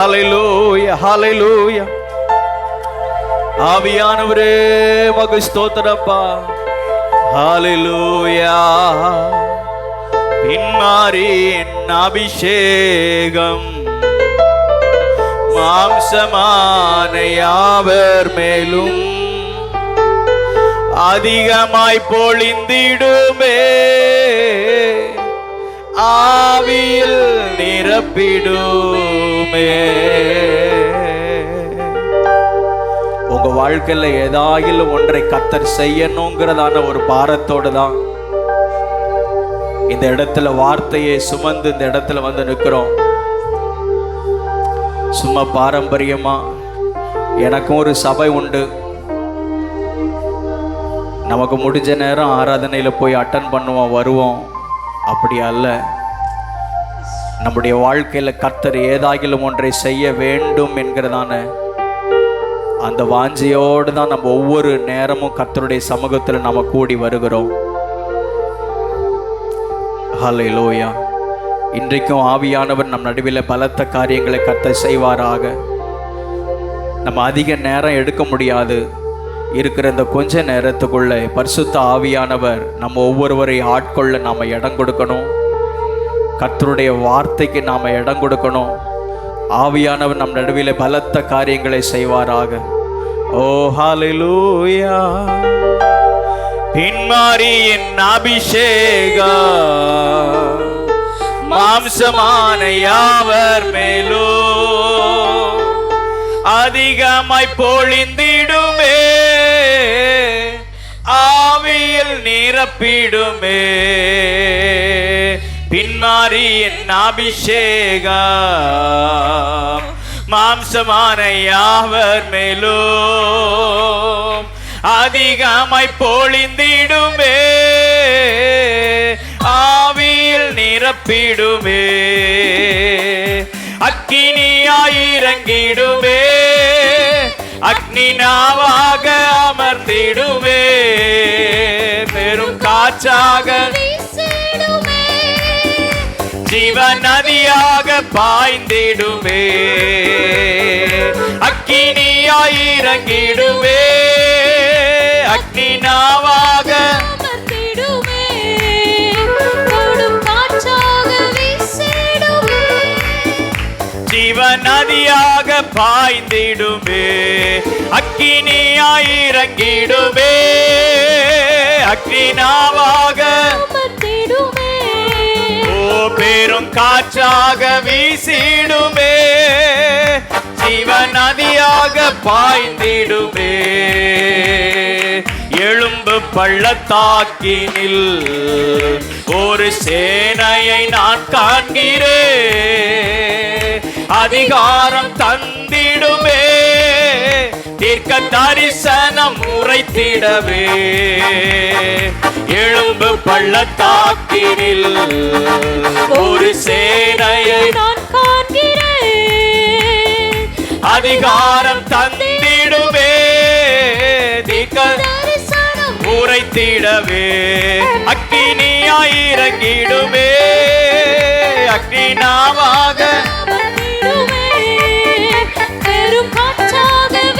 ஹல்லேலூயா, ஹல்லேலூயா. ஆவியானவரே மகு ஸ்தோத்திரப்பா. ஹல்லேலூயா. பின்மாரின் அபிஷேகம் மாம்சமான யாவர் மேலும் அதிகமாய் பொழிந்திடுமே, ஆவியில் நிரப்பிடுமே. உங்க வாழ்க்கையில ஏதாயிலும் ஒன்றை கர்த்தர் செய்யணுங்கிறதான ஒரு பாரத்தோடு தான் இந்த இடத்துல வார்த்தையை சுமந்து இந்த இடத்துல வந்து நிற்கிறோம். சும்மா பாரம்பரியமா எனக்கும் ஒரு சபை உண்டு, நமக்கு முடிஞ்ச நேரம் ஆராதனையில போய் அட்டன் பண்ணுவோம் வருவோம், அப்படி அல்ல. நம்முடைய வாழ்க்கையில கர்த்தர் ஏதாகிலும் ஒன்றை செய்ய வேண்டும் என்கிறதான அந்த வாஞ்சியோடு தான் நம்ம ஒவ்வொரு நேரமும் கர்த்தருடைய சமூகத்தில் நம்ம கூடி வருகிறோம். ஹல்லேலூயா. இன்றைக்கும் ஆவியானவர் நம் நடுவில் பலத்த காரியங்களை கர்த்தர் செய்வாராக. நம்ம அதிக நேரம் எடுக்க முடியாது, இருக்கிற இந்த கொஞ்ச நேரத்துக்குள்ள பரிசுத்த ஆவியானவர் நம்ம ஒவ்வொருவரை ஆட்கொள்ள நாம் இடம் கொடுக்கணும். கர்த்தருடைய வார்த்தைக்கு நாம் இடம் கொடுக்கணும். ஆவியானவர் நம் நடுவில் பலத்த காரியங்களை செய்வாராக. ஓ ஹல்லேலூயா. பின்மாரியின் அபிஷேகம் மாம்சமான யாவர் மேலும் அதிகமாய் பொழிந்திடுமே, ஆவியில் நிரப்பிடுமே. பின்மாரியின் அபிஷேகம் மாம்சமான யாவர் மேலும் அதிகமாய் பொழிந்திடுமே, ஆவியில் நிரப்பிடுமே. அக்கினியாய் இறங்கிடுமே, அக்னி நாவாக அமர்ந்திடுமே, பெரும் காற்றாக ஜீவ நதியாக பாய்ந்திடுமே. அக்கினியாய் இறங்கிடுமே, அக்னி நாவாக ஜீவ நதியாக பாய்ந்திடுமே. அக்கினியாய் இறங்கிடுமே, அக்னி நாவாக பெரும் காற்றாக வீசிடுமே, ஜீவ நதியாக பாய்ந்திடுமே. எழும்பு பள்ளத்தாக்கினில் ஒரு சேனையை நான் காண்கிறேன், அதிகாரம் தந்திடுமே, தீர்க்க தரிசனம் உரைத்திடவே. எழும்பு பள்ளத்தாக்கினில் ஒரு சேனையை நான் காண்கிறேன், அதிகாரம் தந்திடுமே, தீர்க்க தரிசனம் உரைத்திடவே. அக்கினியாய் இறங்கிடுமே, அக்னி நாவாக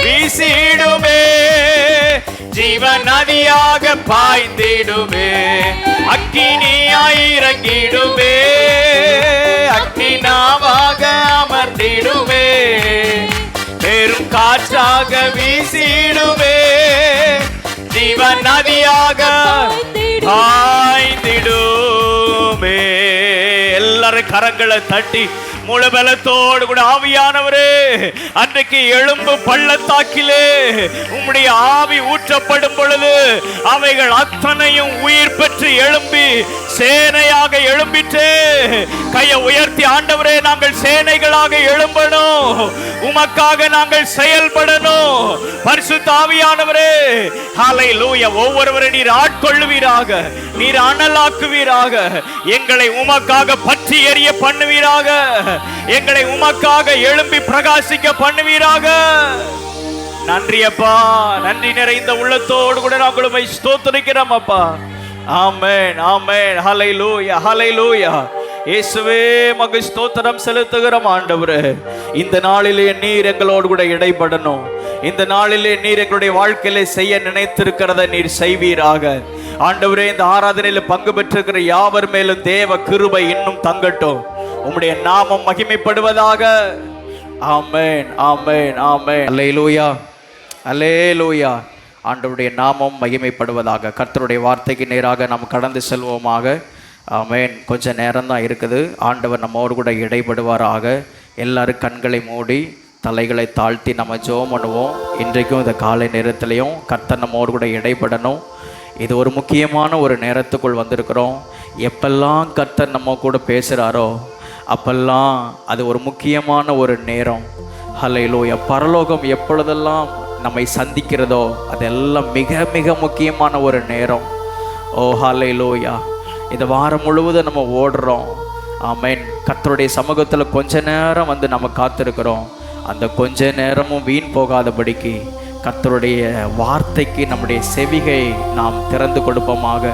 வீசிடுமே, ஜீவ நதியாக பாய்ந்திடுமே. அக்கினியாய் இறங்கிடுமே, அக்னி நாவாக அமர்ந்திடுமே, பெரும் காற்றாக வீசிடுமே, ஜீவ நதியாக பாய்ந்திடுமே. எல்லாரும் கரங்களை தட்டி முழு பலத்தோடு கூட ஆவியானவரே, அன்றைக்கு எழும்பு பள்ளத்தாக்கிலே உம்முடைய ஆவி ஊற்றப்படும் பொழுது அவைகள் அத்தனையும் உயிர் பெற்று எழும்பி சேனையாக எழும்பிட்டு. கையை உயர்த்தி ஆண்டவரே, நாங்கள் சேனைகளாக எழும்பணும், உமக்காக நாங்கள் செயல்படணும். பரிசுத்த ஆவியானவரே, ஹல்லேலூயா. ஒவ்வொருவரை நீர் ஆட்கொள்ளுவீராக, நீர் அனலாக்குவீராக, எங்களை உமக்காக பற்றி எரிய பண்ணுவீராக, எங்களை உமக்காக எழும்பி பிரகாசிக்க பண்ணுவீராக. நன்றி அப்பா, நன்றி நிறைந்த உள்ளத்தோடு கூட நாங்கள் உம்மை ஸ்தோத்திரிக்கிறோம் அப்பா. ஆமென், ஆமென். ஹல்லேலூயா, ஹல்லேலூயா. இயேசுவே மக்கு ஸ்தோத்திரம் செலுத்துகிறோம் ஆண்டவரே. இந்த நாளிலே நீர் எங்களோடு கூட இடைப்படணும். இந்த நாளிலே நீர் எங்களுடைய வாழ்க்கையிலே செய்ய நினைத்திருக்கிறத நீர் செய்வீராக ஆண்டவரே. இந்த ஆராதனையில் பங்கு பெற்றிருக்கிற யாவர் மேலும் தேவ கிருபை இன்னும் தங்கட்டும். உம்முடைய நாமம் மகிமைப்படுவதாக. ஆமென், ஆமென், ஆமென். அல்லேலூயா, அல்லேலூயா. ஆண்டவருடைய நாமம் மகிமைப்படுவதாக. கர்த்தருடைய வார்த்தைக்கு நேராக நாம் கடந்து செல்வோமாக. ஆமென். கொஞ்சம் நேரம் தான் இருக்குது. ஆண்டவர் நம்மோடு கூட இடைப்படுவாராக. எல்லாரும் கண்களை மூடி தலைகளை தாழ்த்தி நம்ம ஜெபம் பண்ணுவோம். இன்றைக்கும் இந்த காலை நேரத்திலையும் கர்த்தர் நம்மோடு கூட இடைப்படணும். இது ஒரு முக்கியமான ஒரு நேரத்துக்குள் வந்திருக்கிறோம். எப்பெல்லாம் கர்த்தர் நம்ம கூட பேசுகிறாரோ அப்பெல்லாம் அது ஒரு முக்கியமான ஒரு நேரம். ஹல்லேலூயா. பரலோகம் எப்பொழுதெல்லாம் நம்மை சந்திக்கிறதோ அதெல்லாம் மிக மிக முக்கியமான ஒரு நேரம். ஓ ஹல்லேலூயா. இந்த வாரம் முழுவதும் நம்ம ஓடுறோம். ஆமென். கர்த்தருடைய சமூகத்தில் கொஞ்ச நேரம் வந்து நம்ம காத்திருக்கிறோம். அந்த கொஞ்ச நேரமும் வீண் போகாதபடிக்கு கர்த்தருடைய வார்த்தைக்கு நம்முடைய செவிகை நாம் திறந்து கொடுப்போமாக.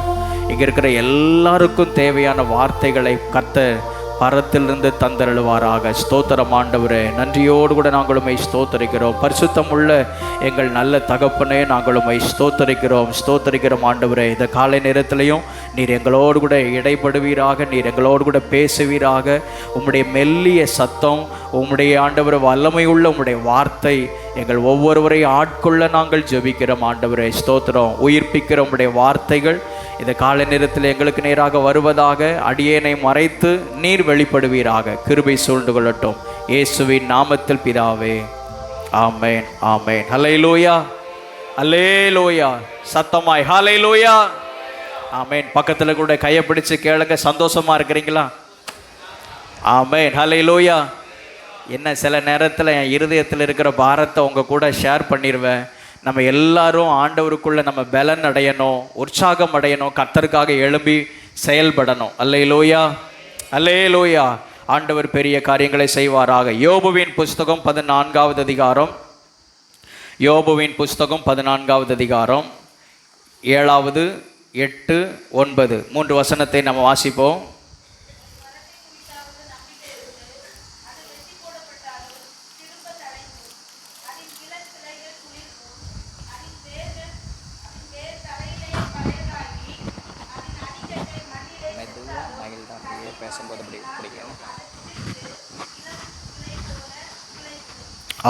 இங்கே இருக்கிற எல்லாருக்கும் தேவையான வார்த்தைகளை கர்த்தர் பரத்திலிருந்து தந்தருளுவாராக. ஸ்தோத்திரம் ஆண்டவரே. நன்றியோடு கூட நாங்கள் உம்மை ஸ்தோத்தரிக்கிறோம். பரிசுத்தம் உள்ள எங்கள் நல்ல தகப்பனே, நாங்கள் உம்மை ஸ்தோத்தரிக்கிறோம், ஸ்தோத்தரிக்கிறோம் ஆண்டவரே. இந்த காலை நேரத்திலையும் நீர் எங்களோடு கூட இடைப்படுவீராக, நீர் எங்களோடு கூட பேசுவீராக. உம்முடைய மெல்லிய சத்தம், உம்முடைய ஆண்டவர் வல்லமை உள்ள உம்முடைய வார்த்தை எங்கள் ஒவ்வொருவரையும் ஆட்கொள்ள நாங்கள் ஜெபிக்கிறோம் ஆண்டவரே. ஸ்தோத்திரம். உயிர்ப்பிக்கிற உம்முடைய வார்த்தைகள் இந்த காலை நேரத்தில் எங்களுக்கு நேராக வருவதாக. அடியேனை மறைத்து நீர் வெளிப்படுவீராக. கிருபை சூழ்ந்து கொள்ளட்டும் இயேசுவின் நாமத்தில் பிதாவே. ஆமென், ஆமென். ஹல்லேலூயா, அல்லேலூயா. சத்தமாய் ஹல்லேலூயா, ஆமென். பக்கத்தில் கூட கையை பிடிச்சு கேளுங்க. சந்தோஷமா இருக்கிறீங்களா? ஆமென், ஹல்லேலூயா. என்ன சில நேரத்தில் என் இருதயத்தில் இருக்கிற பாரத்தை உங்கள் கூட ஷேர் பண்ணிடுவேன். நம்ம எல்லாரும் ஆண்டவருக்குள்ளே நம்ம பலன் அடையணும், உற்சாகம் அடையணும், கர்த்தருக்காக எழும்பி செயல்படணும். அல்லேலூயா, அல்லேலூயா. ஆண்டவர் பெரிய காரியங்களை செய்வாராக. யோபுவின் புஸ்தகம் 14வது அதிகாரம், யோபுவின் புஸ்தகம் 14வது அதிகாரம் 7, 8, 9 3 வசனத்தை நம்ம வாசிப்போம்.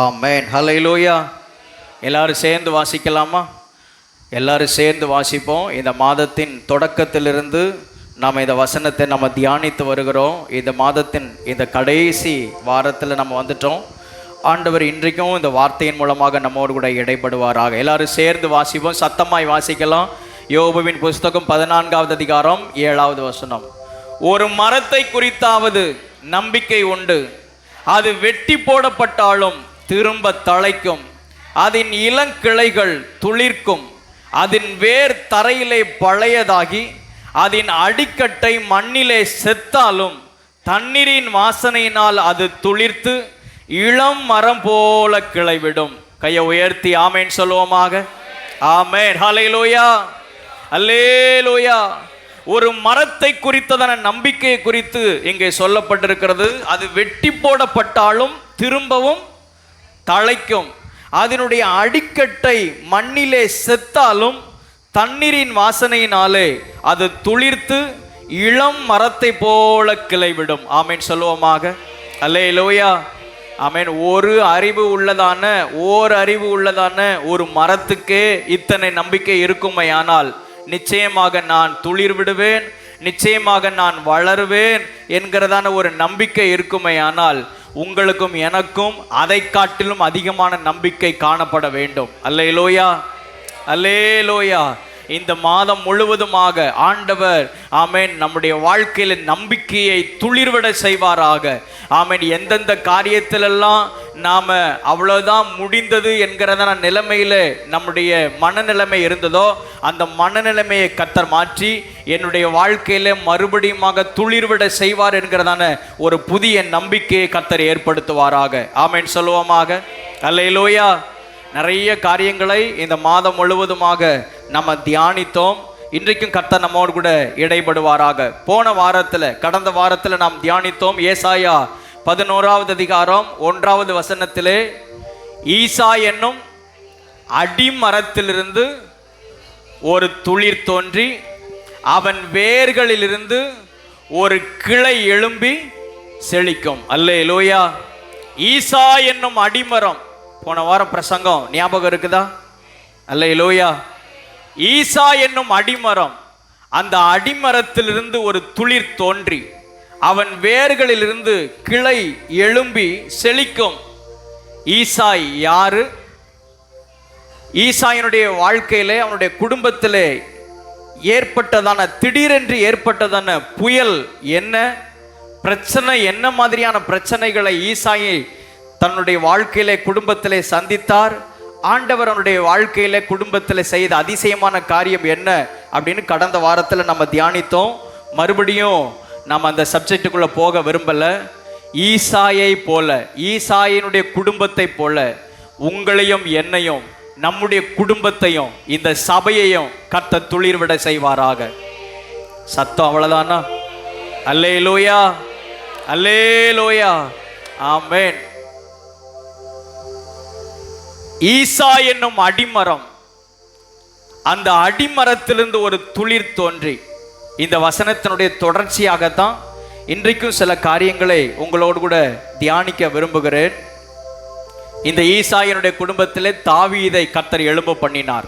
ஆமென், ஹல்லேலூயா. எல்லாரும் சேர்ந்து வாசிக்கலாமா? எல்லாரும் சேர்ந்து வாசிப்போம். இந்த மாதத்தின் தொடக்கத்திலிருந்து நாம் இந்த வசனத்தை நம்ம தியானித்து வருகிறோம். இந்த மாதத்தின் இந்த கடைசி வாரத்தில் நம்ம வந்துட்டோம். ஆண்டவர் இன்றைக்கும் இந்த வார்த்தையின் மூலமாக நம்மோடு கூட இடைப்படுவாராக. எல்லாரும் சேர்ந்து வாசிப்போம். சத்தமாய் வாசிக்கலாம். யோபுவின் புஸ்தகம் 14வது அதிகாரம் 7வது வசனம். ஒரு மரத்தை குறித்தாவது நம்பிக்கை உண்டு, அது வெட்டி போடப்பட்டாலும் திரும்ப தழைக்கும், அதன் இளங்கிளைகள் துளிர்க்கும், அதன் வேர் தரையிலே பழையதாகி, அதன் அடிக்கட்டை மண்ணிலே செத்தாலும் தண்ணீரின் வாசனையினால் அது துளிர்த்து இளம் மரம் போல கிளைவிடும். கையை உயர்த்தி ஆமேன் சொல்லுவோமாக. ஆமேன், ஹல்லேலூயா, அல்லேலூயா. ஒரு மரத்தை குறித்ததான நம்பிக்கையை குறித்து இங்கே சொல்லப்பட்டிருக்கிறது. அது வெட்டி போடப்பட்டாலும் திரும்பவும் தழைக்கும், அதனுடைய அடிக்கட்டை மண்ணிலே செத்தாலும் தண்ணீரின் வாசனையினாலே அது துளிர்த்து இளம் மரத்தை போல கிளைவிடும். ஆமேன் சொல்லுவோமாக. அல்லேலூயா, ஆமேன். ஓர் அறிவு உள்ளதான ஒரு மரத்துக்கே இத்தனை நம்பிக்கை இருக்குமையானால் நிச்சயமாக நான் துளிர் விடுவேன், நிச்சயமாக நான் வளருவேன் என்கிறதான ஒரு நம்பிக்கை இருக்குமையானால் உங்களுக்கும் எனக்கும் அதை காட்டிலும் அதிகமான நம்பிக்கை காணப்பட வேண்டும். அல்லேலூயா, அல்லேலூயா. இந்த மாதம் முழுவதுமாக ஆண்டவர் ஆமேன் நம்முடைய வாழ்க்கையில் நம்பிக்கையை துளிர்விட செய்வாராக. ஆமேன். எந்தெந்த காரியத்திலெல்லாம் நாம் அவ்வளோதான் முடிந்தது என்கிறதான நிலைமையில் நம்முடைய மனநிலைமை இருந்ததோ அந்த மனநிலைமையை கர்த்தர் மாற்றி என்னுடைய வாழ்க்கையில் மறுபடியுமாக துளிர்விட செய்வார் என்கிறதான ஒரு புதிய நம்பிக்கையை கர்த்தர் ஏற்படுத்துவாராக. ஆமேன் சொல்லுவோமாக. அல்லேலூயா. நிறைய காரியங்களை இந்த மாதம் முழுவதுமாக நம்ம தியானித்தோம். இன்றைக்கும் கர்த்தர் நம்மோடு கூட இடைபடுவாராக. கடந்த வாரத்தில் நாம் தியானித்தோம். ஏசாயா 11வது அதிகாரம் 1வது வசனத்திலே ஈசா என்னும் அடிமரத்திலிருந்து ஒரு துளிர் தோன்றி அவன் வேர்களிலிருந்து ஒரு கிளை எழும்பி செழிக்கும். அல்லேலூயா. ஈசா என்னும் அடிமரம், போன வாரம் பிரசங்கம் ஞாபகம் இருக்குதா? அல்லேலூயா. ஈசா என்னும் அடிமரம், அந்த அடிமரத்திலிருந்து ஒரு துளிர் தோன்றி அவன் வேர்களிலிருந்து கிளை எழும்பி செழிக்கும். ஈசாய் யாரு? ஈசாயினுடைய வாழ்க்கையிலே, அவனுடைய குடும்பத்திலே திடீரென்று ஏற்பட்டதான புயல் என்ன, பிரச்சனை என்ன மாதிரியான பிரச்சனைகளை ஈசாயை தன்னுடைய வாழ்க்கையிலே குடும்பத்திலே சந்தித்தார்? ஆண்டவர் அவனுடைய வாழ்க்கையில குடும்பத்தில் செய்த அதிசயமான காரியம் என்ன அப்படின்னு கடந்த வாரத்தில் நம்ம தியானித்தோம். மறுபடியும் நம்ம அந்த சப்ஜெக்டுக்குள்ள போக விரும்பல. ஈசாயை போல, ஈசாயினுடைய குடும்பத்தை போல உங்களையும் என்னையும், நம்முடைய குடும்பத்தையும், இந்த சபையையும் கர்த்தர் துளிர்விட செய்வாராக. சத்தம் அவ்வளவுதானா? அல்லேலூயா, அல்லேலூயா, ஆமென். ஈசா என்னும் அடிமரம், அந்த அடிமரத்திலிருந்து ஒரு துளிர் தோன்றி, இந்த வசனத்தினுடைய தொடர்ச்சியாகத்தான் இன்றைக்கும் சில காரியங்களை உங்களோடு கூட தியானிக்க விரும்புகிறேன். இந்த ஈசாயினுடைய குடும்பத்திலே தாவீதை கர்த்தர் எழும்ப பண்ணினார்.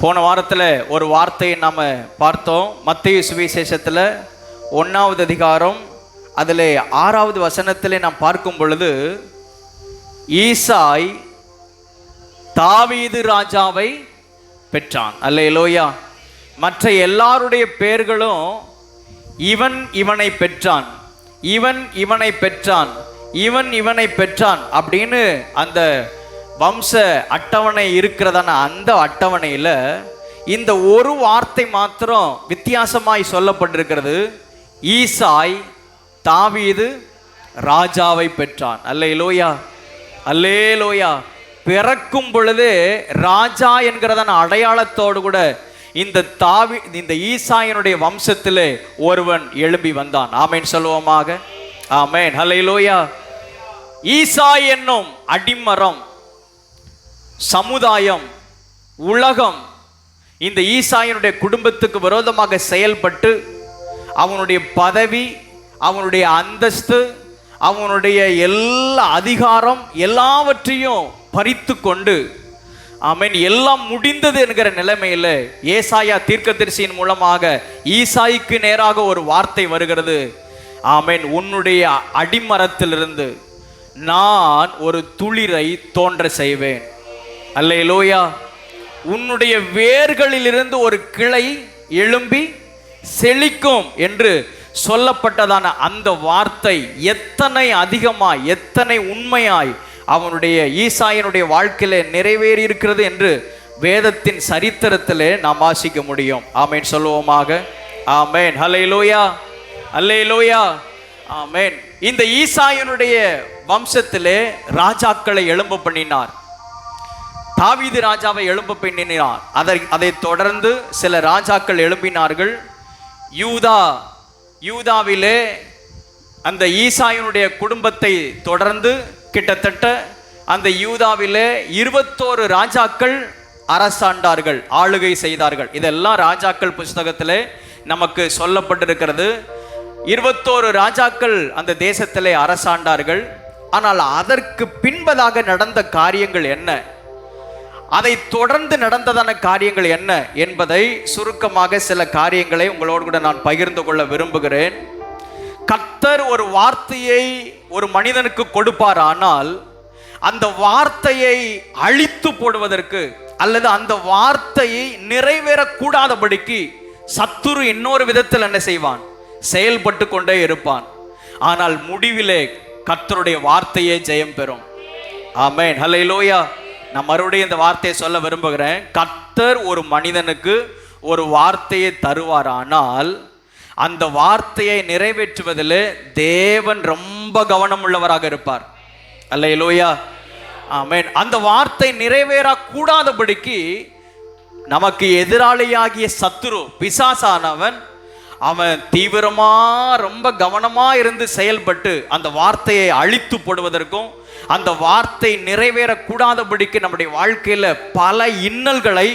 போன வாரத்தில் ஒரு வார்த்தையை நாம் பார்த்தோம். மத்தேயு சுவிசேஷத்தில் 1வது அதிகாரம் அதில் 6வது வசனத்திலே நாம் பார்க்கும் பொழுது, ஈசாய் தாவீது ராஜாவை பெற்றான். அல்லேலூயா. மற்ற எல்லாருடைய பெயர்களும் இவன் இவனை பெற்றான், இவன் இவனை பெற்றான், இவன் இவனை பெற்றான் அப்படின்னு அந்த வம்ச அட்டவணை இருக்கிறதான அந்த அட்டவணையில் இந்த ஒரு வார்த்தை மாத்திரம் வித்தியாசமாய் சொல்லப்பட்டிருக்கிறது. ஈசாய் தாவீது ராஜாவை பெற்றான். அல்லேலூயா, அல்லேலூயா. பிறக்கும் பொழுது ராஜா என்கிறதான அடையாளத்தோடு கூட இந்த ஈசாயினுடைய வம்சத்திலே ஒருவன் எழும்பி வந்தான். ஆமேன் சொல்லுவோமாக. ஆமேன், அல்லேலூயா. ஈசாய் என்னும் அடிமரம், சமுதாயம், உலகம் இந்த ஈசாயினுடைய குடும்பத்துக்கு விரோதமாக செயல்பட்டு அவனுடைய பதவி, அவனுடைய அந்தஸ்து, அவனுடைய எல்லா அதிகாரம் எல்லாவற்றையும் பறித்து கொண்டு, ஆமென், எல்லாம் முடிந்தது என்கிற நிலைமையில் ஏசாயா தீர்க்கதரிசியின் மூலமாக ஈசாய்க்கு நேராக ஒரு வார்த்தை வருகிறது. ஆமென், உன்னுடைய அடிமரத்திலிருந்து நான் ஒரு துளிரை தோன்ற செய்வேன். அல்லேலூயா. உன்னுடைய வேர்களிலிருந்து ஒரு கிளை எழும்பி செழிக்கும் என்று சொல்லப்பட்டதான அந்த வார்த்தை எத்தனை அதிகமாய், எத்தனை உண்மையாய் அவனுடைய ஈசாயினுடைய வாழ்க்கையில நிறைவேறி இருக்கிறது என்று வேதத்தின் சரித்திரத்திலே நாம் வாசிக்க முடியும். ஆமேன் சொல்லுவோமாக. ஆமேன், அல்லேலூயா, அல்லேலூயா, ஆமேன். இந்த ஈசாயினுடைய வம்சத்திலே ராஜாக்களை எழும்ப பண்ணினார். தாவீது ராஜாவை எழும்ப பண்ணினார். அதை தொடர்ந்து சில ராஜாக்கள் எழும்பினார்கள். யூதாவிலே அந்த ஈசாயினுடைய குடும்பத்தை தொடர்ந்து கிட்டத்தட்ட அந்த யூதாவிலே 21 ராஜாக்கள் அரசாண்டார்கள், ஆளுகை செய்தார்கள். இதெல்லாம் ராஜாக்கள் புஸ்தகத்திலே நமக்கு சொல்லப்பட்டிருக்கிறது. 21 ராஜாக்கள் அந்த தேசத்திலே அரசாண்டார்கள். ஆனால் அதற்கு பின்பதாக நடந்த காரியங்கள் என்ன, அதை தொடர்ந்து நடந்ததான காரியங்கள் என்ன என்பதை சுருக்கமாக சில காரியங்களை உங்களோடு கூட நான் பகிர்ந்து கொள்ள விரும்புகிறேன். கர்த்தர் ஒரு வார்த்தையை ஒரு மனிதனுக்கு கொடுப்பார். ஆனால் அந்த வார்த்தையை அழித்து போடுவதற்கு அல்லது அந்த வார்த்தையை நிறைவேறக்கூடாதபடிக்கு சத்துரு இன்னொரு விதத்தில் என்ன செய்வான், செயல்பட்டு கொண்டே இருப்பான். ஆனால் முடிவிலே கர்த்தருடைய வார்த்தையே ஜெயம் பெறும். ஆமென், அல்லேலூயா. நான் மறுபடியும் இந்த வார்த்தையை சொல்ல விரும்புகிறேன். கர்த்தர் ஒரு மனிதனுக்கு ஒரு வார்த்தையை தருவார். ஆனால் அந்த வார்த்தையை நிறைவேற்றுவதில் தேவன் ரொம்ப கவனம் உள்ளவராக இருப்பார். அல்லேலூயா, ஆமென். அந்த வார்த்தை நிறைவேறக்கூடாதபடிக்கு நமக்கு எதிராளியாகிய சத்துரு பிசாசானவன் அவன் தீவிரமா ரொம்ப கவனமா இருந்து செயல்பட்டு அந்த வார்த்தையை அழித்து போடுவதற்கும் அந்த வார்த்தை நிறைவேறக்கூடாதபடிக்கு நம்முடைய வாழ்க்கையில பல இன்னல்களை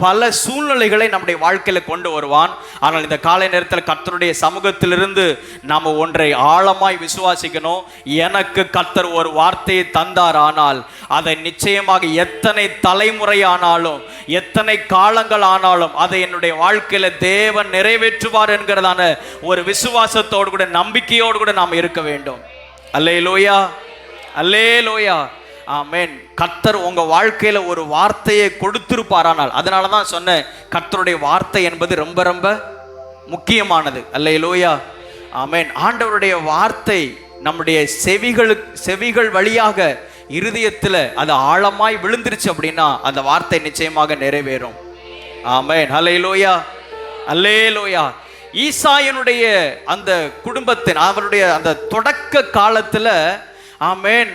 பல சூழ்நிலைகளை நம்முடைய வாழ்க்கையில கொண்டு வருவான். ஆனால் இந்த காலை நேரத்தில் கர்த்தருடைய சமூகத்திலிருந்து நாம் ஒன்றை ஆழமாய் விசுவாசிக்கணும். எனக்கு கர்த்தர் ஒரு வார்த்தையை தந்தார், ஆனால் அதை நிச்சயமாக எத்தனை தலைமுறை ஆனாலும் எத்தனை காலங்கள் ஆனாலும் அதை என்னுடைய வாழ்க்கையில தேவன் நிறைவேற்றுவார் என்கிறதான ஒரு விசுவாசத்தோடு கூட நம்பிக்கையோடு கூட நாம் இருக்க வேண்டும். அல்லேலூயா, அல்லேலூயா, ஆமென். கர்த்தர் உங்க வாழ்க்கையில ஒரு வார்த்தையை கொடுத்திருப்பாரானால், அதனால தான் சொன்னேன், கர்த்தருடைய வார்த்தை என்பது ரொம்ப ரொம்ப முக்கியமானது. அல்லேலூயா, ஆமென். ஆண்டவருடைய வார்த்தை நம்முடைய செவிகள் வழியாக இருதயத்தில் அது ஆழமாய் விழுந்துருச்சு அப்படின்னா அந்த வார்த்தை நிச்சயமாக நிறைவேறும். ஆமென். அல்லேலூயா, அல்லேலூயா. ஈசாயனுடைய அந்த குடும்பத்தின் அவருடைய அந்த தொடக்க காலத்துல ஆமென்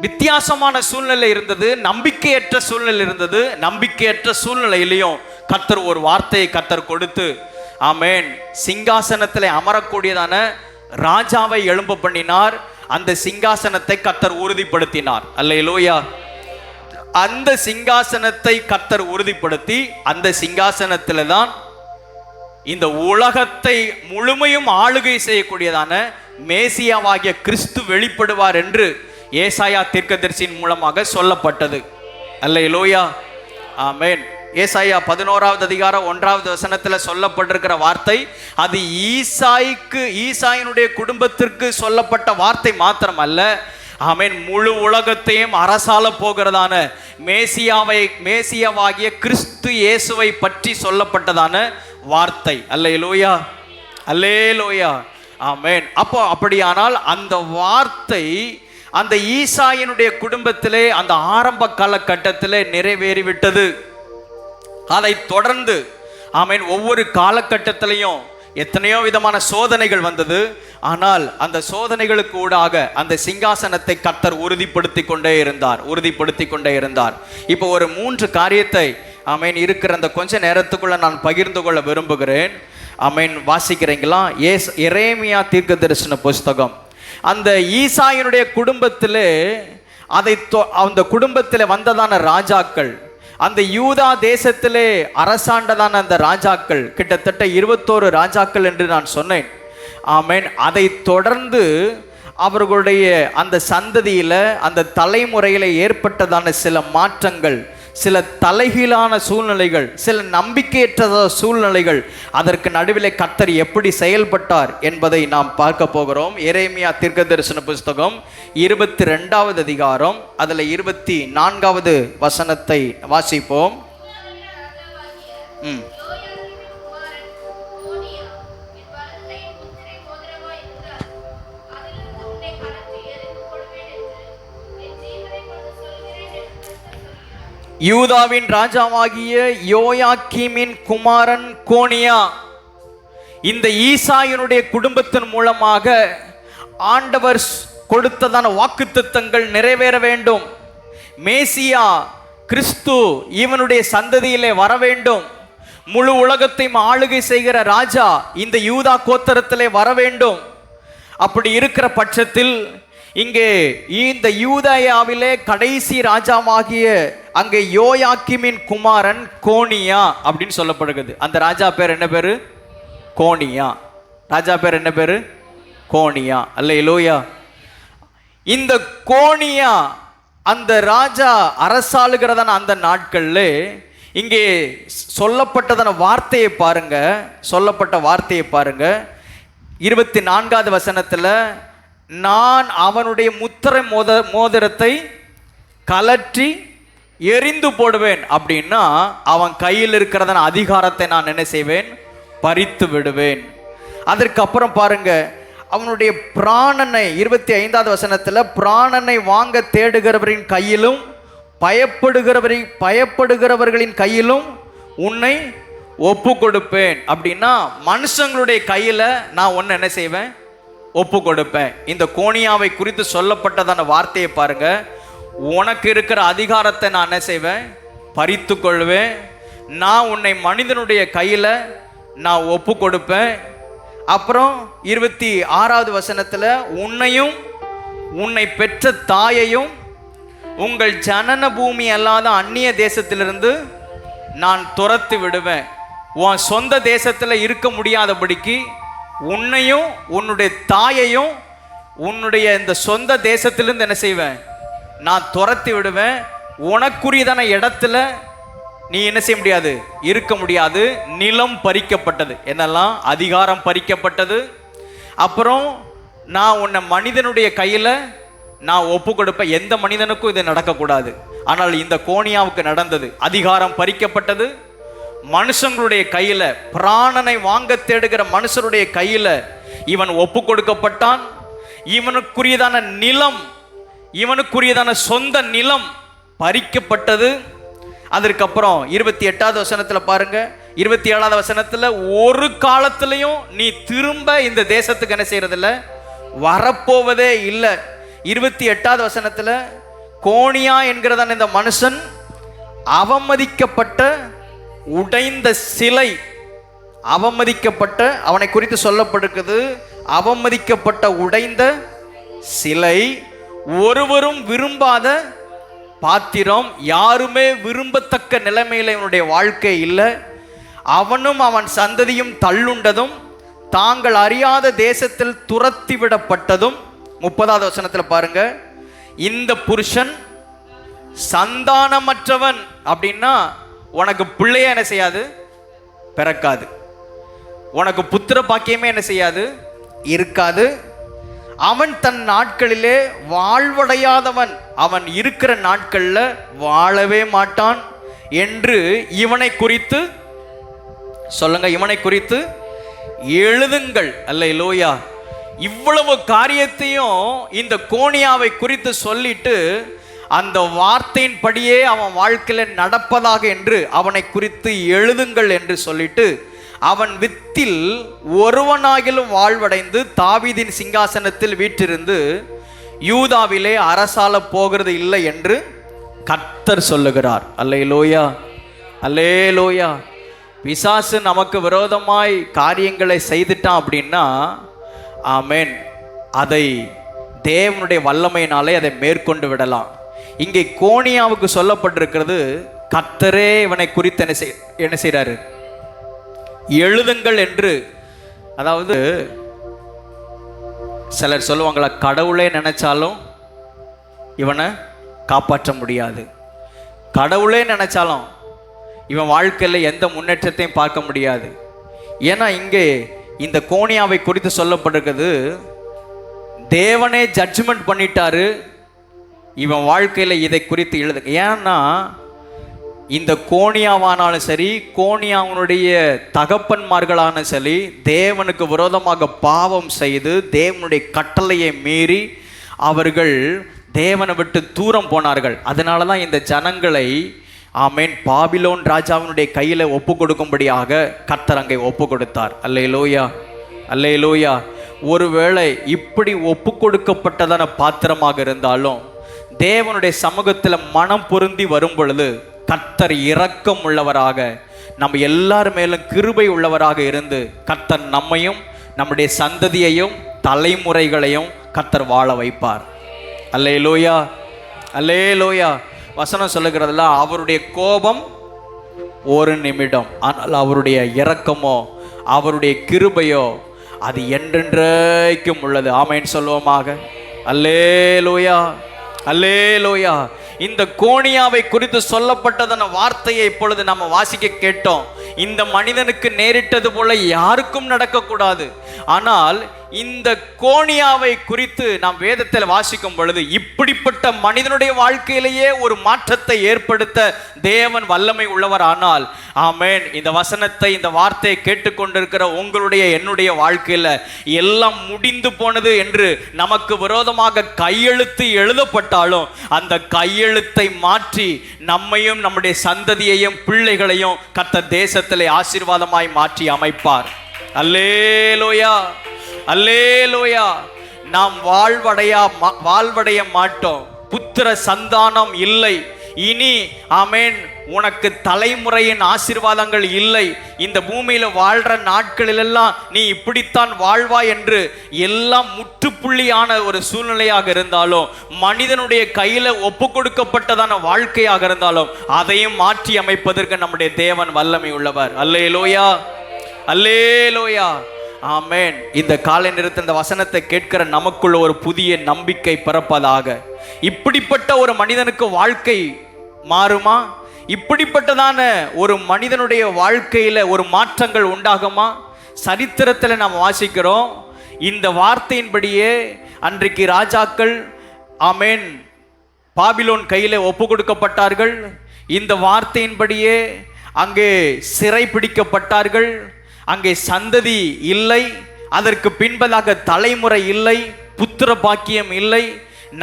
வித்தியாசமான சூழ்நிலை இருந்தது, நம்பிக்கையற்ற சூழ்நிலை இருந்தது. நம்பிக்கையற்ற சூழ்நிலையிலையும் கர்த்தர் ஒரு வார்த்தையை கர்த்தர் கொடுத்து ஆமென் சிங்காசனத்தில் அமரக்கூடியதான ராஜாவை எழும்ப பண்ணினார். அந்த சிங்காசனத்தை கர்த்தர் உறுதிப்படுத்தினார். அல்லேலூயா. அந்த சிங்காசனத்தை கர்த்தர் உறுதிப்படுத்தி அந்த சிங்காசனத்தில் தான் இந்த உலகத்தை முழுமையும் ஆளுகை செய்யக்கூடியதான மேசியாவாகிய கிறிஸ்து வெளிப்படுவார் என்று ஏசாயா தீர்க்கதரிசியின் மூலமாக சொல்லப்பட்டது. அல்லேலூயா, ஆமென். ஏசாயா 11வது அதிகாரம் 1வது வசனத்தில் சொல்லப்பட்டிருக்கிற வார்த்தை அது ஈசாயினுடைய குடும்பத்திற்கு சொல்லப்பட்ட வார்த்தை மாத்திரம் அல்ல, ஆமென், முழு உலகத்தையும் அரசாள போகிறதான மேசியாவாகிய கிறிஸ்து இயேசுவை பற்றி சொல்லப்பட்டதான வார்த்தை. அல்லேலூயா, அல்லேலூயா, ஆமென். அப்போ அப்படியானால் அந்த வார்த்தை அந்த ஈசாயினுடைய குடும்பத்திலே அந்த ஆரம்ப காலகட்டத்திலே நிறைவேறிவிட்டது. அதை தொடர்ந்து ஆமென் ஒவ்வொரு காலகட்டத்திலையும் எத்தனையோ விதமான சோதனைகள் வந்தது. ஆனால் அந்த சோதனைகளுக்கு ஊடாக அந்த சிங்காசனத்தை கர்த்தர் உறுதிப்படுத்தி கொண்டே இருந்தார். இப்போ ஒரு 3 காரியத்தை ஆமென் இருக்கிற அந்த கொஞ்ச நேரத்துக்குள்ள நான் பகிர்ந்து கொள்ள விரும்புகிறேன். ஆமென். வாசிக்கிறீங்களா? எரேமியா தீர்க்கதரிசன புஸ்தகம். அந்த ஈசாயினுடைய குடும்பத்திலே அந்த குடும்பத்திலே வந்ததான ராஜாக்கள், அந்த யூதா தேசத்திலே அரசாண்டதான அந்த ராஜாக்கள் கிட்டத்தட்ட 21 ராஜாக்கள் என்று நான் சொன்னேன். ஆமென். அதை தொடர்ந்து அவர்களுடைய அந்த சந்ததியில அந்த தலைமுறையில ஏற்பட்டதான சில மாற்றங்கள், சில தலைகீழான சூழ்நிலைகள், சில நம்பிக்கையற்ற சூழ்நிலைகள், அதற்கு நடுவில் கர்த்தர் எப்படி செயல்பட்டார் என்பதை நாம் பார்க்க போகிறோம். எரேமியா தீர்க்கதரிசன புஸ்தகம் 22வது அதிகாரம் அதில் 24வது வசனத்தை வாசிப்போம். யூதாவின் ராஜாவாகிய யோயாக்கீமின் குமாரன் கோனியா, இந்த ஈசாயினுடைய குடும்பத்தின் மூலமாக ஆண்டவர் கொடுத்ததான வாக்குத்தத்தங்கள் நிறைவேற வேண்டும். மேசியா கிறிஸ்து இவனுடைய சந்ததியிலே வர வேண்டும். முழு உலகத்தையும் ஆளுகை செய்கிற ராஜா இந்த யூதா கோத்திரத்திலே வர வேண்டும். அப்படி இருக்கிற பட்சத்தில் இங்கே இந்த யூதேயாவிலே கடைசி ராஜாவாகிய அங்கே யோயாக்கீமின் குமாரன் கோனியா அப்படின்னு சொல்லப்படுகிறது. அந்த ராஜா பேர் என்ன பேரு? கோனியா. ராஜா பேர் என்ன பேரு? கோனியா. அல்லேலூயா. இந்த கோனியா அந்த ராஜா அரசாளுகிறதான அந்த நாட்கள்ல இங்கே சொல்லப்பட்டதான வார்த்தையை பாருங்க, சொல்லப்பட்ட வார்த்தையை பாருங்க. 24வது வசனத்துல, நான் அவனுடைய முத்திரை மோதிரத்தை கலற்றி எரிந்து போடுவேன் அப்படின்னா அவன் கையில் இருக்கிறதான அதிகாரத்தை நான் என்ன செய்வேன்? பறித்து விடுவேன். அதற்கப்புறம் பாருங்க, அவனுடைய பிராணனை 25வது வசனத்தில், பிராணனை வாங்க தேடுகிறவரின் கையிலும் பயப்படுகிறவர்களின் கையிலும் உன்னை ஒப்பு கொடுப்பேன். அப்படின்னா மனுஷங்களுடைய கையில் நான் ஒன்று என்ன செய்வேன்? ஒப்பு கொடுப்பேன். இந்த கோனியாவை குறித்து சொல்லப்பட்டதான வார்த்தையை பாருங்க. உனக்கு இருக்கிற அதிகாரத்தை நான் என்ன செய்வேன்? பறித்து கொள்வேன். நான் உன்னை மனிதனுடைய கையில் நான் ஒப்பு கொடுப்பேன். அப்புறம் 26வது வசனத்தில் உன்னையும் உன்னை பெற்ற தாயையும் உங்கள் ஜனன பூமி அல்லாத அந்நிய தேசத்திலிருந்து நான் துரத்தி விடுவேன். உன் சொந்த தேசத்தில் இருக்க முடியாதபடிக்கு உன்னையும் உன்னுடைய தாயையும் உன்னுடைய இந்த சொந்த தேசத்திலிருந்து என்ன செய்வேன்? நான் துரத்தி விடுவேன். உனக்குரியதான இடத்துல நீ என்ன செய்ய முடியாது, இருக்க முடியாது. நிலம் பறிக்கப்பட்டது, என்னெல்லாம் அதிகாரம் பறிக்கப்பட்டது. அப்புறம் நான் உன்னை மனிதனுடைய கையில் நான் ஒப்பு கொடுப்பேன். எந்த மனிதனுக்கும் இது நடக்கக்கூடாது. ஆனால் இந்த கோனியாவுக்கு நடந்தது. அதிகாரம் பறிக்கப்பட்டது. மனுஷங்களுடைய கையில், பிராணனை வாங்க தேடுகிற மனுஷருடைய கையில் இவன் ஒப்பு கொடுக்கப்பட்டான். இவனுக்குரியதான நிலம், இவனுக்குரியதான சொந்த நிலம் பறிக்கப்பட்டது. அதற்கப்புறம் 28வது வசனத்தில் பாருங்க, 27வது வசனத்தில் ஒரு காலத்திலையும் நீ திரும்ப இந்த தேசத்துக்கு என்ன செய்யறதில்ல, வரப்போவதே இல்லை. 28வது வசனத்தில் கோனியா என்கிறதான இந்த மனுஷன் அவமதிக்கப்பட்ட உடைந்த சிலை, அவமதிக்கப்பட்ட, அவனை குறித்து சொல்லப்படுகிறது அவமதிக்கப்பட்ட உடைந்த சிலை, ஒருவரும் விரும்பாத பாத்திரம், யாருமே விரும்பத்தக்க நிலைமையில் இவனுடைய வாழ்க்கை இல்லை. அவனும் அவன் சந்ததியும் தள்ளுண்டதும் தாங்கள் அறியாத தேசத்தில் துரத்தி விடப்பட்டதும். 30வது வசனத்தில் பாருங்க, இந்த புருஷன் சந்தானமற்றவன். அப்படின்னா உனக்கு பிள்ளைய என்ன செய்யாது, பிறக்காது. உனக்கு புத்திர பாக்கியமே என்ன செய்யாது, இருக்காது. அவன் தன் நாட்களிலே வாழ்வடையாதவன், அவன் இருக்கிற நாட்களில் வாழவே மாட்டான் என்று இவனை குறித்து சொல்லுங்க, இவனை குறித்து எழுதுங்கள். அல்லேலூயா. இவ்வளவு காரியத்தையும் இந்த கோனியாவை குறித்து சொல்லிட்டு அந்த வார்த்தையின்படியே அவன் வாழ்க்கையில் நடப்பதாக என்று அவனை குறித்து எழுதுங்கள் என்று சொல்லிட்டு, அவன் வித்தில் ஒருவனாகிலும் வாழ்வடைந்து தாவீதின் சிங்காசனத்தில் வீற்றிருந்து யூதாவிலே அரசாள போகிறது இல்லை என்று கர்த்தர் சொல்லுகிறார். அல்லேலூயா, அல்லேலூயா. பிசாசு நமக்கு விரோதமாய் காரியங்களை செய்துட்டான் அப்படின்னா, ஆமென், அதை தேவனுடைய வல்லமையினாலே அதை மேற்கொண்டு விடலாம். இங்கே கோனியாவுக்கு சொல்லப்பட்டிருக்கிறது, கர்த்தரே இவனை குறித்து என்ன செய்றாரு, எழுதுங்கள் என்று. அதாவது சிலர் சொல்லுவாங்களா, கடவுளே நினைச்சாலும் இவனை காப்பாற்ற முடியாது, கடவுளே நினைச்சாலும் இவன் வாழ்க்கையில் எந்த முன்னேற்றத்தையும் பார்க்க முடியாது. ஏன்னா இங்கே இந்த கோனியாவை குறித்து சொல்லப்பட்டிருக்கிறது, தேவனே ஜட்ஜ்மெண்ட் பண்ணிட்டாரு இவன் வாழ்க்கையில் இதை குறித்து எழுது. ஏன்னா இந்த கோனியாவானாலும் சரி, கோனியாவனுடைய தகப்பன்மார்களான சரி, தேவனுக்கு விரோதமாக பாவம் செய்து தேவனுடைய கட்டளையை மீறி அவர்கள் தேவனை விட்டு தூரம் போனார்கள். அதனால தான் இந்த ஜனங்களை, ஆமென், பாபிலோன் ராஜாவினுடைய கையில் ஒப்பு கொடுக்கும்படியாக கர்த்தர் அங்கே ஒப்பு கொடுத்தார். அல்லேலூயா, அல்லேலூயா. ஒருவேளை இப்படி ஒப்பு கொடுக்கப்பட்டதான பாத்திரமாக இருந்தாலும் தேவனுடைய சமூகத்தில் மனம் பொருந்தி வரும் பொழுது கர்த்தர் இரக்கம் உள்ளவராக, நம்ம எல்லார் மேலும் கிருபை உள்ளவராக இருந்து கர்த்தர் நம்மையும் நம்முடைய சந்ததியையும் தலைமுறைகளையும் கர்த்தர் வாழ வைப்பார். அல்லேலூயா, அல்லேலூயா. வசனம் சொல்லுகிறதுல அவருடைய கோபம் ஒரு நிமிடம், ஆனால் அவருடைய இரக்கமோ அவருடைய கிருபையோ அது என்றென்றைக்கும் உள்ளது. ஆமென் சொல்லுவோமாக. அல்லேலூயா, அல்லேலூயா. இந்த கோனியாவை குறித்து சொல்லப்பட்டதான வார்த்தையை இப்பொழுது நம்ம வாசிக்க கேட்டோம். இந்த மனிதனுக்கு நேரிட்டது போல யாருக்கும் நடக்கக்கூடாது. ஆனால் இந்த கோனியாவை குறித்து நாம் வேதத்தில் வாசிக்கும் பொழுது இப்படிப்பட்ட மனிதனுடைய வாழ்க்கையிலேயே ஒரு மாற்றத்தை ஏற்படுத்த தேவன் வல்லமை உள்ளவர். ஆனால் ஆமென், இந்த வசனத்தை, இந்த வார்த்தையை கேட்டுக்கொண்டிருக்கிற உங்களுடைய என்னுடைய வாழ்க்கையில் எல்லாம் முடிந்து போனது என்று நமக்கு விரோதமாக கையெழுத்து எழுதப்பட்டாலும் அந்த கையெழுத்தை மாற்றி நம்மையும் நம்முடைய சந்ததியையும் பிள்ளைகளையும் கர்த்தர் தேசத்திலே ஆசீர்வாதமாய் மாற்றி அமைப்பார். அல்லேலூயா, அல்லேலூயா. நாம் வாழ்வடைய மாட்டோம். புத்திர சந்தானம் இல்லை இனி ஆமேன் உனக்கு தலைமுறையின் ஆசீர்வாதங்கள் இல்லை, இந்த பூமியில வாழ்ற நாட்களிலெல்லாம் நீ இப்படித்தான் வாழ்வாய் என்று எல்லாம் முற்றுப்புள்ளியான ஒரு சூழ்நிலையாக இருந்தாலும், மனிதனுடைய கையில ஒப்பு கொடுக்கப்பட்டதான வாழ்க்கையாக இருந்தாலும் அதையும் மாற்றி அமைப்பதற்கு நம்முடைய தேவன் வல்லமை உள்ளவர். அல்லேலூயா, அல்லேலூயா, ஆமேன். இந்த காலை நேரத்தில் இந்த வசனத்தை கேட்கிற நமக்குள்ள ஒரு புதிய நம்பிக்கை பிறப்பதாக. இப்படிப்பட்ட ஒரு மனிதனுக்கு வாழ்க்கை மாறுமா? இப்படிப்பட்டதான ஒரு மனிதனுடைய வாழ்க்கையில ஒரு மாற்றங்கள் உண்டாகுமா? சரித்திரத்தில் நாம் வாசிக்கிறோம், இந்த வார்த்தையின்படியே அன்றைக்கு ராஜாக்கள் ஆமேன் பாபிலோன் கையில ஒப்பு கொடுக்கப்பட்டார்கள். இந்த வார்த்தையின்படியே அங்கே சிறை பிடிக்கப்பட்டார்கள். அங்கே சந்ததி இல்லை, அதற்கு பின்பதாக தலைமுறை இல்லை, புத்திர பாக்கியம் இல்லை,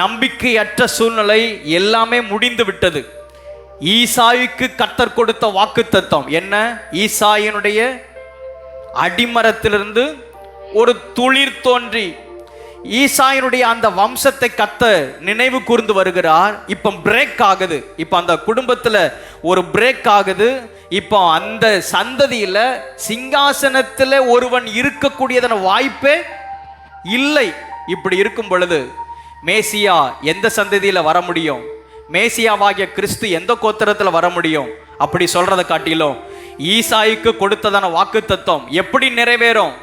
நம்பிக்கையற்ற சூழ்நிலை, எல்லாமே முடிந்து விட்டது. ஈசாய்க்கு கர்த்தர் கொடுத்த வாக்குத்தத்தம் என்ன? ஈசாயினுடைய அடிமரத்திலிருந்து ஒரு துளிர் தோன்றி ஈசாயினுடைய அந்த வம்சத்தை கர்த்தர் நினைவு கூர்ந்து வருகிறார். இப்போ பிரேக் ஆகுது, இப்போ அந்த குடும்பத்தில் ஒரு பிரேக் ஆகுது. இப்போ அந்த சந்ததியில் சிங்காசனத்தில் ஒருவன் இருக்கக்கூடியதான வாய்ப்பே இல்லை. இப்படி இருக்கும் பொழுது மேசியா எந்த சந்ததியில் வர முடியும்? மேசியாவாகிய கிறிஸ்து எந்த கோத்திரத்தில் வர முடியும்? அப்படி சொல்றதை காட்டிலும் ஈசாய்க்கு கொடுத்ததான வாக்குத்தத்தம் எப்படி நிறைவேறும்?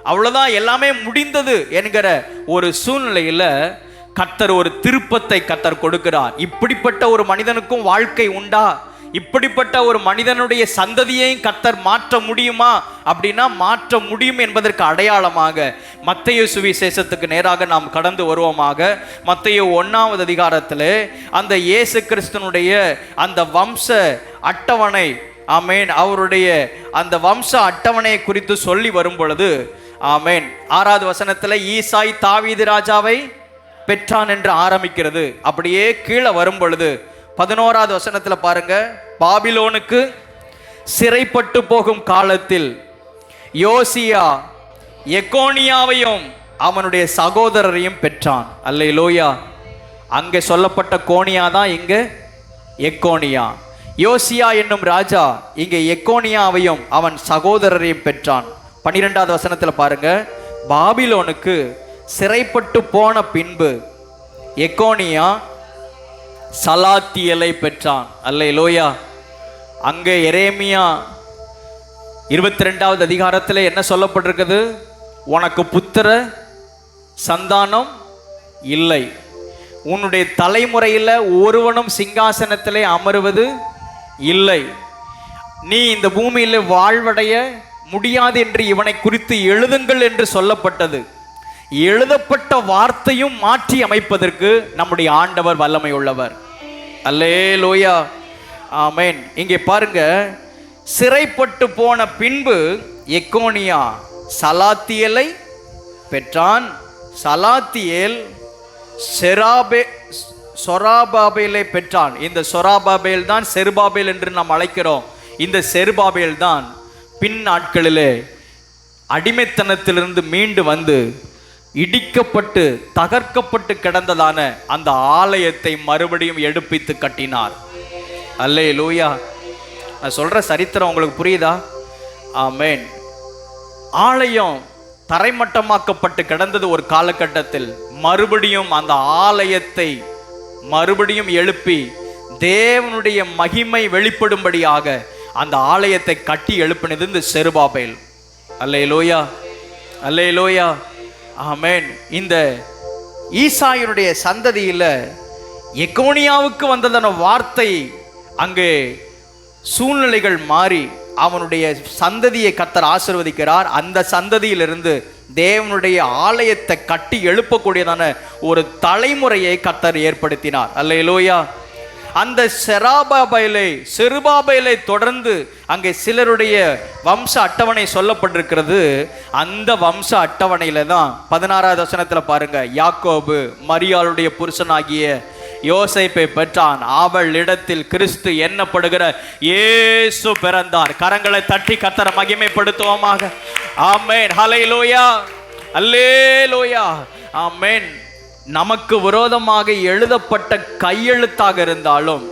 அவ்வளவுதான், எல்லாமே முடிந்தது என்கிற ஒரு சூழ்நிலையில கர்த்தர் ஒரு திருப்பத்தை கர்த்தர் கொடுக்கிறார். இப்படிப்பட்ட ஒரு மனிதனுக்கும் வாழ்க்கை உண்டா? இப்படிப்பட்ட ஒரு மனிதனுடைய சந்ததியையும் கர்த்தர் மாற்ற முடியுமா? அப்படின்னா மாற்ற முடியும் என்பதற்கு அடையாளமாக மத்தேயு சுவிசேஷத்துக்கு நேராக நாம் கடந்து வருவோமாக. மத்தேயு 1வது அதிகாரத்தில் அந்த இயேசு கிறிஸ்துனுடைய அந்த வம்ச அட்டவணை, ஆமேன், அவருடைய அந்த வம்ச அட்டவணையை குறித்து சொல்லி வரும் பொழுது, ஆமேன், 6வது வசனத்தில் ஈசாய் தாவீது ராஜாவை பெற்றான் என்று ஆரம்பிக்கிறது. அப்படியே கீழே வரும் பொழுது 11வது வசனத்தில் பாருங்க, பாபிலோனுக்கு சிறைப்பட்டு போகும் காலத்தில் யோசியா எக்கோனியாவையும் அவனுடைய சகோதரரையும் பெற்றான். அல்லேலூயா. அங்கே சொல்லப்பட்ட கோனியா தான் இங்க எக்கோனியா. யோசியா என்னும் ராஜா இங்கே எக்கோனியாவையும் அவன் சகோதரரையும் பெற்றான். 12வது வசனத்தில் பாருங்க, பாபிலோனுக்கு சிறைப்பட்டு போன பின்பு எக்கோனியா சலாத்தியலை பெற்றான். அல்லேலூயா. அங்கே எரேமியா 22வது அதிகாரத்தில் என்ன சொல்லப்பட்டிருக்குது? உனக்கு புத்திர சந்தானம் இல்லை, உன்னுடைய தலைமுறையில் ஒருவனும் சிங்காசனத்திலே அமருவது இல்லை, நீ இந்த பூமியில் வாழ்வடைய முடியாது என்று இவனை குறித்து எழுதுங்கள் என்று சொல்லப்பட்டது. எழுதப்பட்ட வார்த்தையும் மாற்றி அமைப்பதற்கு நம்முடைய ஆண்டவர் வல்லமை உள்ளவர். அல்லேலூயா, ஆமென். இங்கே பாருங்க, சிறைப்பட்டு போன பின்பு எக்கோனியா சலாத்தியலை பெற்றான். சலாத்தியேல் சொராபாபேலை பெற்றான். இந்த சொராபாபேல் தான் செருபாபேல் என்று நாம் அழைக்கிறோம். இந்த செருபாபேல் தான் பின் நாட்களிலே அடிமைத்தனத்திலிருந்து மீண்டு வந்து இடிக்கப்பட்டு தகர்க்கப்பட்டு கிடந்ததான அந்த ஆலயத்தை மறுபடியும் எடுப்பித்து கட்டினார். அல்லேலூயா. நான் சொல்ற சரித்திரம் உங்களுக்கு புரியுதா? ஆமென். ஆலயம் தரைமட்டமாக்கப்பட்டு கிடந்தது ஒரு காலகட்டத்தில். மறுபடியும் அந்த ஆலயத்தை மறுபடியும் எழுப்பி தேவனுடைய மகிமை வெளிப்படும்படியாக அந்த ஆலயத்தை கட்டி எழுப்பினது இந்த செருபாபேல். அல்லேலூயா, அல்லேலூயா, ஆமென். இந்த ஈசாயினுடைய சந்ததியில் எக்கோனியாவுக்கு வந்ததான வார்த்தை அங்கே சூழ்நிலைகள் மாறி அவனுடைய சந்ததியை கர்த்தர் ஆசீர்வதிக்கிறார். அந்த சந்ததியிலிருந்து தேவனுடைய ஆலயத்தை கட்டி எழுப்பக்கூடியதான ஒரு தலைமுறையை கர்த்தர் ஏற்படுத்தினார். அல்லேலூயா. அந்த செருபாபேலை தொடர்ந்து அங்கே சிலருடைய வம்ச அட்டவணை சொல்லப்பட்டிருக்கிறது. அந்த வம்ச அட்டவணையில தான் 16வது வசனத்தில் பாருங்க, யாக்கோபு மரியாளுடைய புருஷனாகிய யோசேப்பை பெற்றான். அவள் இடத்தில் கிறிஸ்து எண்ணப்படுகிற இயேசு பிறந்தார். கரங்களை தட்டி கர்த்தரை மகிமைப்படுத்துவோமாக. ஆமென். ஹல்லேலூயா, அல்லேலூயா, ஆமென். நமக்கு விரோதமாக எழுதப்பட்ட கையெழுத்தாக இருந்தாலும்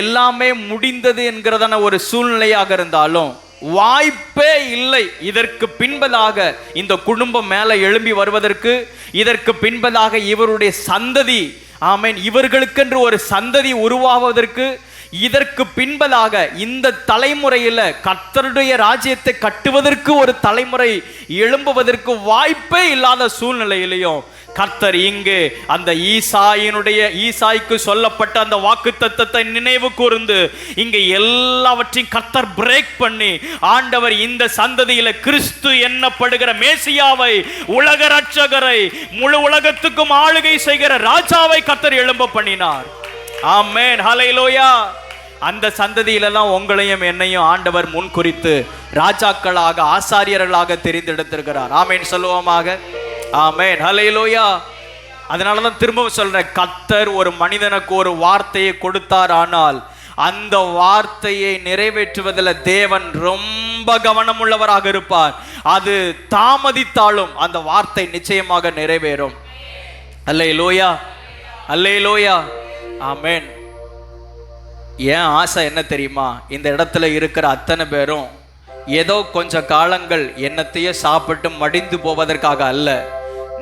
எல்லாமே முடிந்தது என்கிறதான ஒரு சூழ்நிலையாக இருந்தாலும் வாய்ப்பே இல்லை இதற்கு பின்பதாக இந்த குடும்பம் மேலே எழும்பி வருவதற்கு, இதற்கு பின்பதாக இவருடைய சந்ததி, ஆமென், இவர்களுக்கென்று ஒரு சந்ததி உருவாவதற்கு, இதற்கு பின்பதாக இந்த தலைமுறையில் கர்த்தருடைய ராஜ்யத்தை கட்டுவதற்கு ஒரு தலைமுறை எழும்புவதற்கு வாய்ப்பே இல்லாத சூழ்நிலையிலையும் கர்த்தர் இங்கு அந்த ஈசாய்க்கு சொல்லப்பட்ட அந்த வாக்குத்தத்தத்தை நினைவு கூர்ந்து இங்கே எல்லாவற்றையும் கர்த்தர் பிரேக் பண்ணி ஆண்டவர் இந்த சந்ததியில கிறிஸ்து என்னப்படுகிற மேசியாவை, உலக ரட்சகரை, முழு உலகத்துக்கும் ஆளுகை செய்கிற ராஜாவை கர்த்தர் எழும்ப பண்ணினார். ஆமென், ஹல்லேலூயா. அந்த சந்ததியிலெல்லாம் உங்களையும் என்னையும் ஆண்டவர் முன் குறித்து ராஜாக்களாக, ஆசாரியர்களாக தெரிந்தெடுத்திருக்கிறார். ஆமென் சொல்லுவோமாக. ஆமென், ஹல்லேலூயா. அதனால தான் திரும்பவும் சொல்றேன், கர்த்தர் ஒரு மனிதனுக்கு ஒரு வார்த்தையை கொடுத்தார், ஆனால் அந்த வார்த்தையை நிறைவேற்றுவதில் தேவன் ரொம்ப கவனமுள்ளவராக இருப்பார். அது தாமதித்தாலும் அந்த வார்த்தை நிச்சயமாக நிறைவேறும். ஹல்லேலூயா, ஹல்லேலூயா. ஆமென். ஏன் ஆசை என்ன தெரியுமா? இந்த இடத்துல இருக்கிற அத்தனை பேரும் ஏதோ கொஞ்ச காலங்கள் என்னத்தையே சாப்பிட்டு மடிந்து போவதற்காக அல்ல,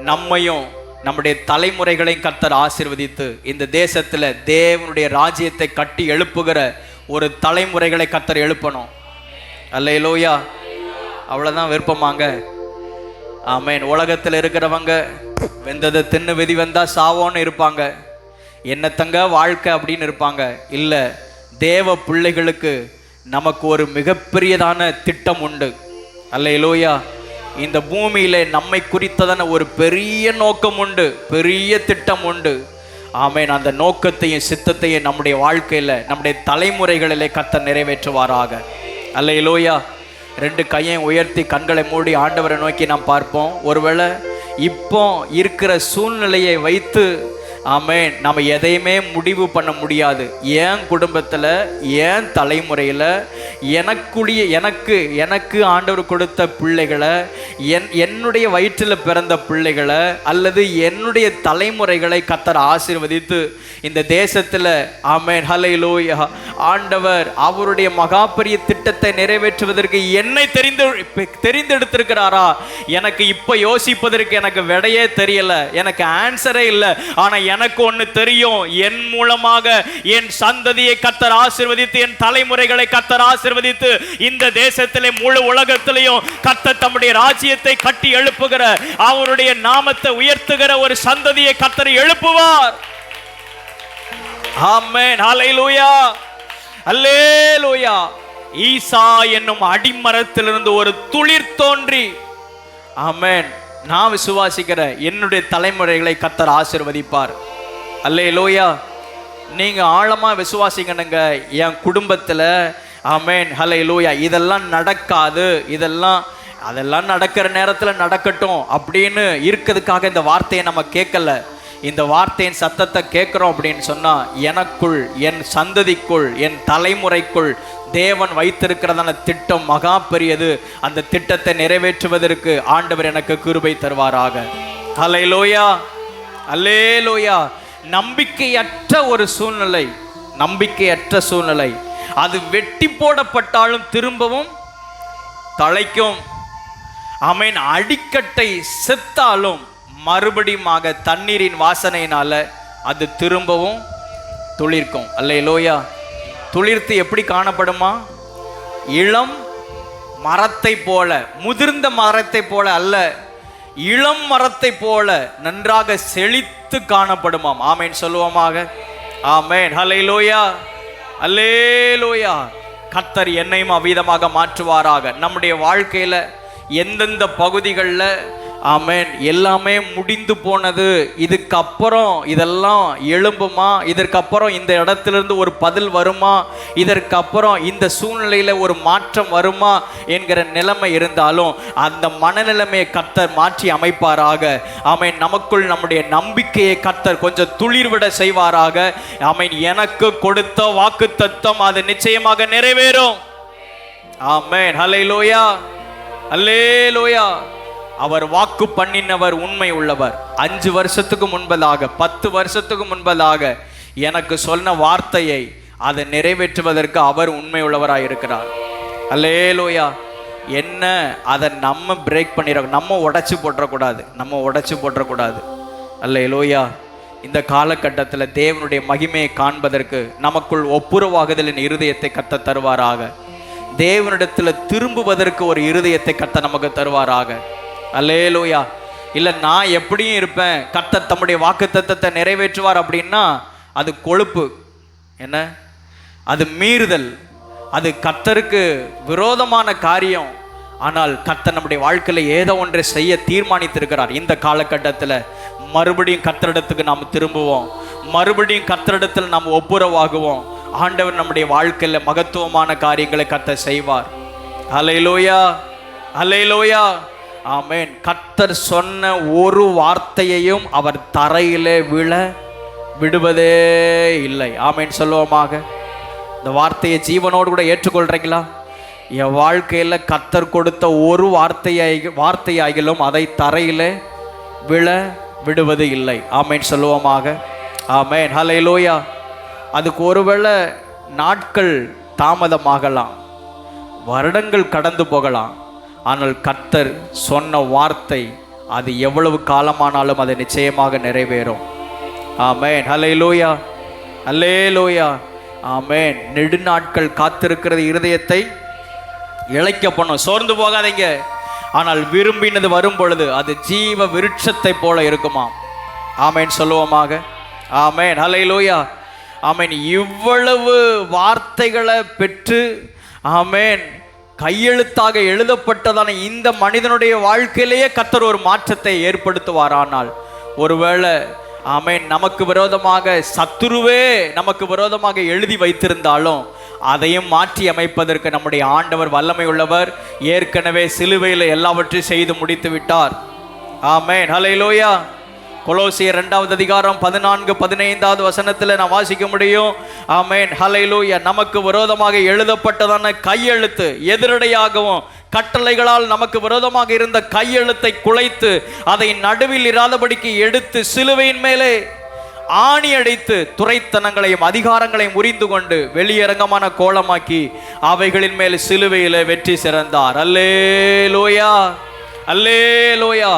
நம்மையும் நம்முடைய தலைமுறைகளையும் கர்த்தர் ஆசீர்வதித்து இந்த தேசத்தில் தேவனுடைய ராஜ்யத்தை கட்டி எழுப்புகிற ஒரு தலைமுறைகளை கர்த்தர் எழுப்பணும். அல்லேலூயா. அவ்வளோதான் விருப்பமாங்க. ஆமென். உலகத்தில் இருக்கிறவங்க வெந்ததை தின்னு விதி வந்தா சாவோன்னு இருப்பாங்க, என்னத்தங்க வாழ்க்கை அப்படின்னு இருப்பாங்க. இல்லை, தேவ பிள்ளைகளுக்கு நமக்கு ஒரு மிகப்பெரியதான திட்டம் உண்டு. அல்லேலூயா. இந்த பூமியிலே நம்மை குறித்ததான ஒரு பெரிய நோக்கம் உண்டு, பெரிய திட்டம் உண்டு. ஆமென். அந்த நோக்கத்தையும் சித்தத்தையும் நம்முடைய வாழ்க்கையில், நம்முடைய தலைமுறைகளிலே கர்த்தர் நிறைவேற்றுவாராக. அல்லேலூயா. 2 கையையும் உயர்த்தி கண்களை மூடி ஆண்டவரை நோக்கி நாம் பார்ப்போம். ஒருவேளை இப்போ இருக்கிற சூழ்நிலையை வைத்து ஆமென் நம்ம எதையுமே முடிவு பண்ண முடியாது. என் குடும்பத்தில், என் தலைமுறையில், எனக்கு ஆண்டவர் கொடுத்த பிள்ளைகளை, என்னுடைய வயிற்றில் பிறந்த பிள்ளைகளை அல்லது என்னுடைய தலைமுறைகளை கர்த்தர் ஆசீர்வதித்து இந்த தேசத்தில் ஆமென், ஹல்லேலூயா, ஆண்டவர் அவருடைய மகாபெரிய திட்டத்தை நிறைவேற்றுவதற்கு என்னை தெரிந்தெடுத்திருக்கிறாரா? எனக்கு இப்போ யோசிப்பதற்கு எனக்கு விடையே தெரியல, எனக்கு ஆன்சரே இல்லை. ஆனால் எனக்கு ஒன்று தெரியும், என் மூலமாக என் சந்ததியை கர்த்தர் ஆசீர்வதித்து, என் தலைமுறைகளை கர்த்தர் ஆசீர்வதித்து இந்த தேசத்திலே முழு உலகத்திலேயும் கர்த்தர் தம்முடைய ராஜ்யத்தை கட்டி எழுப்புகிற, அவருடைய நாமத்தை உயர்த்துகிற ஒரு சந்ததியை கர்த்தர் எழுப்புவார். ஆமென், ஹல்லேலூயா, ஹல்லேலூயா. ஈசா என்னும் அடிமரத்திலிருந்து ஒரு துளிர் தோன்றி, ஆமென், நான் விசுவாசிக்கிற என்னுடைய தலைமுறைகளை கர்த்தர் ஆசீர்வதிப்பார். அல்லேலூயா. நீங்க ஆழமா விசுவாசிக்கணுங்க. என் குடும்பத்தில் ஆமென், ஹல்லேலூயா, இதெல்லாம் நடக்காது, அதெல்லாம் நடக்கிற நேரத்தில் நடக்கட்டும் அப்படின்னு இருக்கிறதுக்காக இந்த வார்த்தையை நம்ம கேட்கல. இந்த வார்த்தையின் சத்தத்தை கேட்குறோம் அப்படின்னு சொன்னால், எனக்குள், என் சந்ததிக்குள், என் தலைமுறைக்குள் தேவன் வைத்திருக்கிறதான திட்டம் மகா பெரியது. அந்த திட்டத்தை நிறைவேற்றுவதற்கு ஆண்டவர் எனக்கு கிருபை தருவாராக. ஹல்லேலூயா, அல்லேலூயா. நம்பிக்கையற்ற ஒரு சூழ்நிலை, நம்பிக்கையற்ற சூழ்நிலை, அது வெட்டி போடப்பட்டாலும் திரும்பவும் தழைக்கும். ஆமென். அடிக்கட்டை செத்தாலும் மறுபடியும் தண்ணீரின் வாசனையினால அது திரும்பவும் துளிர்க்கும். அல்லேலூயா. துளிர்த்து எப்படி காணப்படுமா? இளம் மரத்தை போல, முதிர்ந்த மரத்தை போல அல்ல, இளம் மரத்தை போல நன்றாக செழித்து காணப்படுமாம். ஆமென் சொல்லுவோமாக. ஆமென், ஹல்லேலூயா, அல்லேலூயா. கர்த்தர் என்னையும் அவ்விதமாக மாற்றுவாராக. நம்முடைய வாழ்க்கையில் எந்தெந்த பகுதிகளில் ஆமென் எல்லாமே முடிந்து போனது, இதுக்கப்புறம் இதெல்லாம் எழும்புமா, இதற்கப்புறம் இந்த இடத்திலிருந்து ஒரு பதில் வருமா, இதற்கப்புறம் இந்த சூழ்நிலையில் ஒரு மாற்றம் வருமா என்கிற நிலைமை இருந்தாலும் அந்த மனநிலைமையை கர்த்தர் மாற்றி அமைப்பாராக. ஆமென். நமக்குள் நம்முடைய நம்பிக்கையை கர்த்தர் கொஞ்சம் துளிர்விட செய்வாராக. ஆமென். எனக்கு கொடுத்த வாக்குத்தத்தம் அது நிச்சயமாக நிறைவேறும். ஆமென், ஹல்லேலூயா, அல்லேலூயா. அவர் வாக்கு பண்ணினவர் உண்மை உள்ளவர். 5 வருஷத்துக்கு முன்பதாக, 10 வருஷத்துக்கு முன்பதாக எனக்கு சொன்ன வார்த்தையை அதை நிறைவேற்றுவதற்கு அவர் உண்மை உள்ளவராக இருக்கிறார். அல்லேலூயா. என்ன அதை நம்ம பிரேக் பண்ணிட, நம்ம உடைச்சி போட்டுறக்கூடாது. அல்லேலூயா. இந்த காலகட்டத்தில் தேவனுடைய மகிமையை காண்பதற்கு நமக்குள் ஒப்புரவாகுதலின் இருதயத்தை கர்த்தர் தருவாராக. தேவனிடத்தில் திரும்புவதற்கு ஒரு இருதயத்தை கர்த்தர் நமக்கு தருவாராக. அல்லேலூயா. இல்லை நான் எப்படியும் இருப்பேன், கர்த்தர் தம்முடைய வாக்குத்தத்தத்தை நிறைவேற்றுவார் அப்படின்னா அது கொழுப்பு, என்ன அது மீறுதல், அது கர்த்தருக்கு விரோதமான காரியம். ஆனால் கர்த்தர் நம்முடைய வாழ்க்கையில் ஏதோ ஒன்றை செய்ய தீர்மானித்திருக்கிறார். இந்த காலகட்டத்தில் மறுபடியும் கர்த்தரிடத்துக்கு நாம் திரும்புவோம், மறுபடியும் கர்த்தரிடத்தில் நாம் ஒப்புரவாகுவோம். ஆண்டவர் நம்முடைய வாழ்க்கையில் மகத்துவமான காரியங்களை கர்த்தர் செய்வார். அல்லேலூயா, அல்லேலூயா, ஆமென். கர்த்தர் சொன்ன ஒரு வார்த்தையையும் அவர் தரையிலே விடுவதே இல்லை. ஆமென் சொல்லுவோமாக. இந்த வார்த்தையை ஜீவனோடு கூட ஏற்றுக்கொள்றீங்களா? என் வாழ்க்கையில் கர்த்தர் கொடுத்த ஒரு வார்த்தையாகிலும் அதை தரையிலே விடுவது இல்லை. ஆமென் சொல்லுவோமாக. ஆமென், ஹல்லேலூயா. அதுக்கு ஒருவேளை நாட்கள் தாமதமாகலாம், வருடங்கள் கடந்து போகலாம். ஆனால் கர்த்தர் சொன்ன வார்த்தை அது எவ்வளவு காலமானாலும் அது நிச்சயமாக நிறைவேறும். ஆமென், ஹல்லேலூயா, ஹல்லேலூயா, ஆமென். நெடுநாட்கள் காத்திருக்கிறது இருதயத்தை இளைக்க பண்ணும். சோர்ந்து போகாதீங்க. ஆனால் விரும்பினது வரும் பொழுது அது ஜீவ விருட்சத்தை போல இருக்குமாம். ஆமென் சொல்லுவோமாக. ஆமென், ஹல்லேலூயா, ஆமென். இவ்வளவு வார்த்தைகளை பெற்று, ஆமென், கையெழுத்தாக எழுதப்பட்டதான இந்த மனிதனுடைய வாழ்க்கையிலேயே கர்த்தர் ஒரு மாற்றத்தை ஏற்படுத்துவாரானால், ஒருவேளை ஆமென் நமக்கு விரோதமாக சத்துருவே நமக்கு விரோதமாக எழுதி வைத்திருந்தாலும் அதையும் மாற்றி அமைப்பதற்கு நம்முடைய ஆண்டவர் வல்லமை உள்ளவர். ஏற்கனவே சிலுவையில் எல்லாவற்றையும் செய்து முடித்து விட்டார். ஆமென், ஹல்லேலூயா. கொலோசியர் 2வது அதிகாரம் 14-15 வசனத்தில் நான் வாசிக்க முடியும். ஆமென், ஹல்லேலூயா. நமக்கு விரோதமாக எழுதப்பட்டதான கையெழுத்து எதிரடையாகவும் கட்டளைகளால் நமக்கு விரோதமாக இருந்த கையெழுத்தை குலைத்து அதை நடுவில் இராதபடிக்கு எடுத்து சிலுவையின் மேலே ஆணி அடித்து துரைத்தனங்களையும் அதிகாரங்களையும் முறிந்து கொண்டு வெளியரங்கமான கோலமாக்கி அவைகளின் மேல் சிலுவையிலே வெற்றி சிறந்தார். அல்லேலூயா, அல்லேலூயா.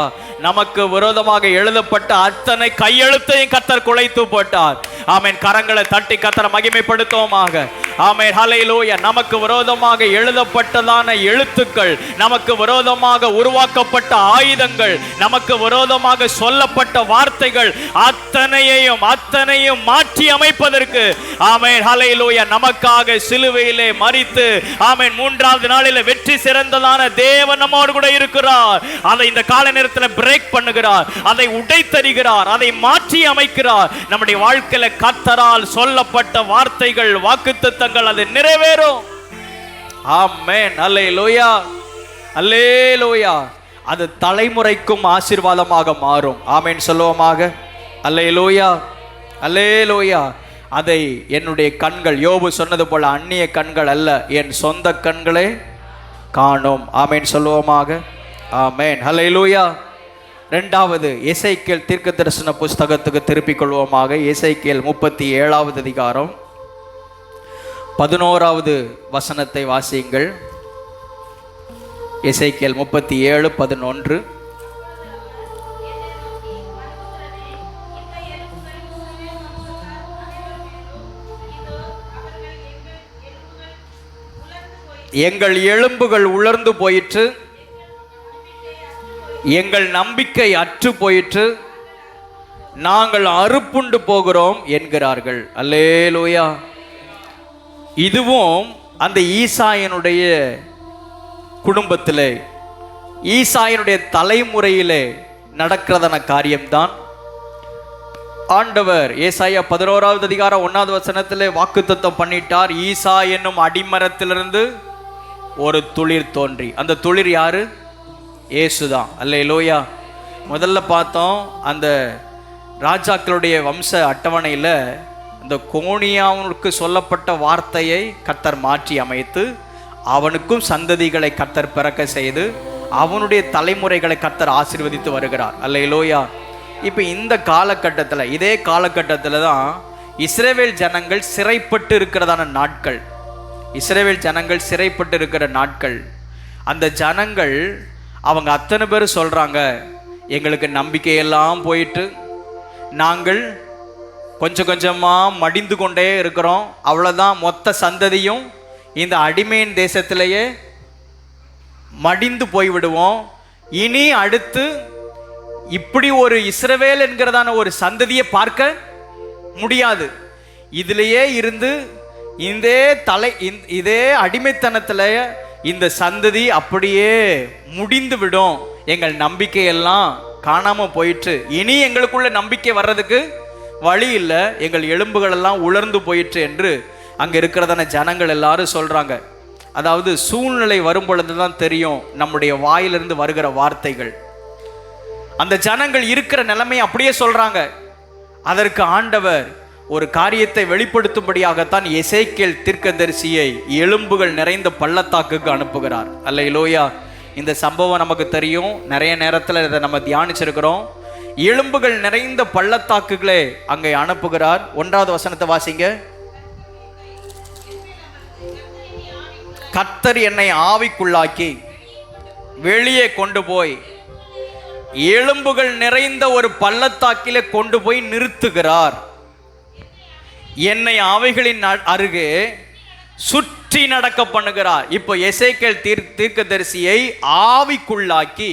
நமக்கு விரோதமாக எழுதப்பட்ட அத்தனை கையெழுத்தையும் கர்த்தர் குலைத்து போட்டார். ஆமென். கரங்களை தட்டி கர்த்தரை மகிமைப்படுத்துவோமாக. ஆமென், ஹல்லேலூயா. நமக்கு விரோதமாக எழுதப்பட்டதான எழுத்துக்கள், நமக்கு விரோதமாக உருவாக்கப்பட்ட ஆயுதங்கள், நமக்கு விரோதமாக சொல்லப்பட்ட வார்த்தைகள் அத்தனையும் மாற்றி அமைப்பதற்கு, ஆமென், ஹல்லேலூயா, நமக்காக சிலுவையிலே மரித்து, ஆமென், 3வது நாளிலே வெற்றி சிறந்ததான தேவன் நம்மோடு கூட இருக்கிறார். அதை இந்த கால நேரத்தில் பிரேக் பண்ணுகிறார், அதை உடைத்தறிகிறார், அதை மாற்றி அமைக்கிறார். நம்முடைய வாழ்க்கையில கர்த்தரால் சொல்லப்பட்ட வார்த்தைகள், வாக்குத்தத்தங்கள் அது நிறைவேறும். ஆமென், அல்லேலூயா, அல்லேலூயா. அது தலைமுறைக்கும் ஆசீர்வாதமாக மாறும். ஆமென் சொல்லுவோமாக. அல்லேலூயா, அல்லேலூயா. அதை என்னுடைய கண்கள், யோபு சொன்னது போல அந்நிய கண்கள் அல்ல, என் சொந்த கண்களே காணும். ஆமென் சொல்லுவோமாக. ஆமென், ஹல்லேலூயா. 2வது எசேக்கியேல் தீர்க்கதரிசன புஸ்தகத்துக்கு திருப்பிக் கொள்வோமாக. எசேக்கியேல் 37வது அதிகாரம் 11வது வசனத்தை வாசியுங்கள். எசேக்கியேல் 37:11. எங்கள் எலும்புகள் உலர்ந்து போயிற்று, எங்கள் நம்பிக்கை அற்று போயிற்று, நாங்கள் அறுப்புண்டு போகிறோம் என்கிறார்கள். அல்லேலூயா. இதுவும் அந்த ஈசாயனுடைய குடும்பத்திலே, ஈசாயனுடைய தலைமுறையிலே நடக்கிறதான காரியம்தான். ஆண்டவர் ஏசாயா 11வது அதிகாரம் 1வது வசனத்திலே வாக்குத்தத்தம் பண்ணிட்டார். ஈசா என்னும் அடிமரத்திலிருந்து ஒரு துளிர் தோன்றி. அந்த துளிர் யாரு? இயேசுதான். அல்லேலூயா. முதல்ல பார்த்தோம், அந்த ராஜாக்களுடைய வம்ச அட்டவணையில் அந்த கோனியாவுக்கு சொல்லப்பட்ட வார்த்தையை கர்த்தர் மாற்றி அமைத்து அவனுக்கும் சந்ததிகளை கர்த்தர் பிறக்க செய்து அவனுடைய தலைமுறைகளை கர்த்தர் ஆசீர்வதித்து வருகிறார். அல்லேலூயா. இப்போ இந்த காலகட்டத்தில், இதே காலகட்டத்தில் தான் இஸ்ரவேல் ஜனங்கள் சிறைப்பட்டு இருக்கிறதான நாட்கள். இஸ்ரவேல் ஜனங்கள் சிறைப்பட்டு இருக்கிற நாட்கள். அந்த ஜனங்கள் அவங்க அத்தனை பேர் சொல்கிறாங்க, எங்களுக்கு நம்பிக்கையெல்லாம் போயிட்டு நாங்கள் கொஞ்சம் கொஞ்சமாக மடிந்து கொண்டே இருக்கிறோம், அவ்வளோதான், மொத்த சந்ததியும் இந்த அடிமையின் தேசத்திலேயே மடிந்து போய்விடுவோம், இனி அடுத்து இப்படி ஒரு இஸ்ரவேல் என்கிறதான ஒரு சந்ததியை பார்க்க முடியாது, இதிலேயே இருந்து இதே அடிமைத்தனத்தில் இந்த சந்ததி அப்படியே முடிந்து விடும், எங்கள் நம்பிக்கையெல்லாம் காணாமல் போயிட்டு, இனி எங்களுக்குள்ள நம்பிக்கை வர்றதுக்கு வழி இல்லை, எங்கள் எலும்புகளெல்லாம் உலர்ந்து போயிற்று என்று அங்கே இருக்கிறதான ஜனங்கள் எல்லாரும் சொல்கிறாங்க. அதாவது சூழ்நிலை வரும் பொழுது தான் தெரியும் நம்முடைய வாயிலிருந்து வருகிற வார்த்தைகள். அந்த ஜனங்கள் இருக்கிற நிலைமை அப்படியே சொல்கிறாங்க. அதற்கு ஆண்டவர் ஒரு காரியத்தை வெளிப்படுத்தும்படியாகத்தான் எசேக்கியேல் தீர்க்கதரிசியை எலும்புகள் நிறைந்த பள்ளத்தாக்குக்கு அனுப்புகிறார். அல்லேலூயா. இந்த சம்பவம் நமக்கு தெரியும், நிறைய நேரத்தில் இதை நம்ம தியானிச்சிருக்கிறோம். எலும்புகள் நிறைந்த பள்ளத்தாக்குகளே அங்கே அனுப்புகிறார். 1வது வசனத்தை வாசிங்க. கர்த்தர் என்னை ஆவிக்குள்ளாக்கி வெளியே கொண்டு போய் எலும்புகள் நிறைந்த ஒரு பள்ளத்தாக்கிலே கொண்டு போய் நிறுத்துகிறார். என்னை அவைகளின் அருகே சுற்றி நடக்க பண்ணுகிறார். இப்போ எசேக்கியேல் தீர்க்கதரிசியை ஆவிக்குள்ளாக்கி,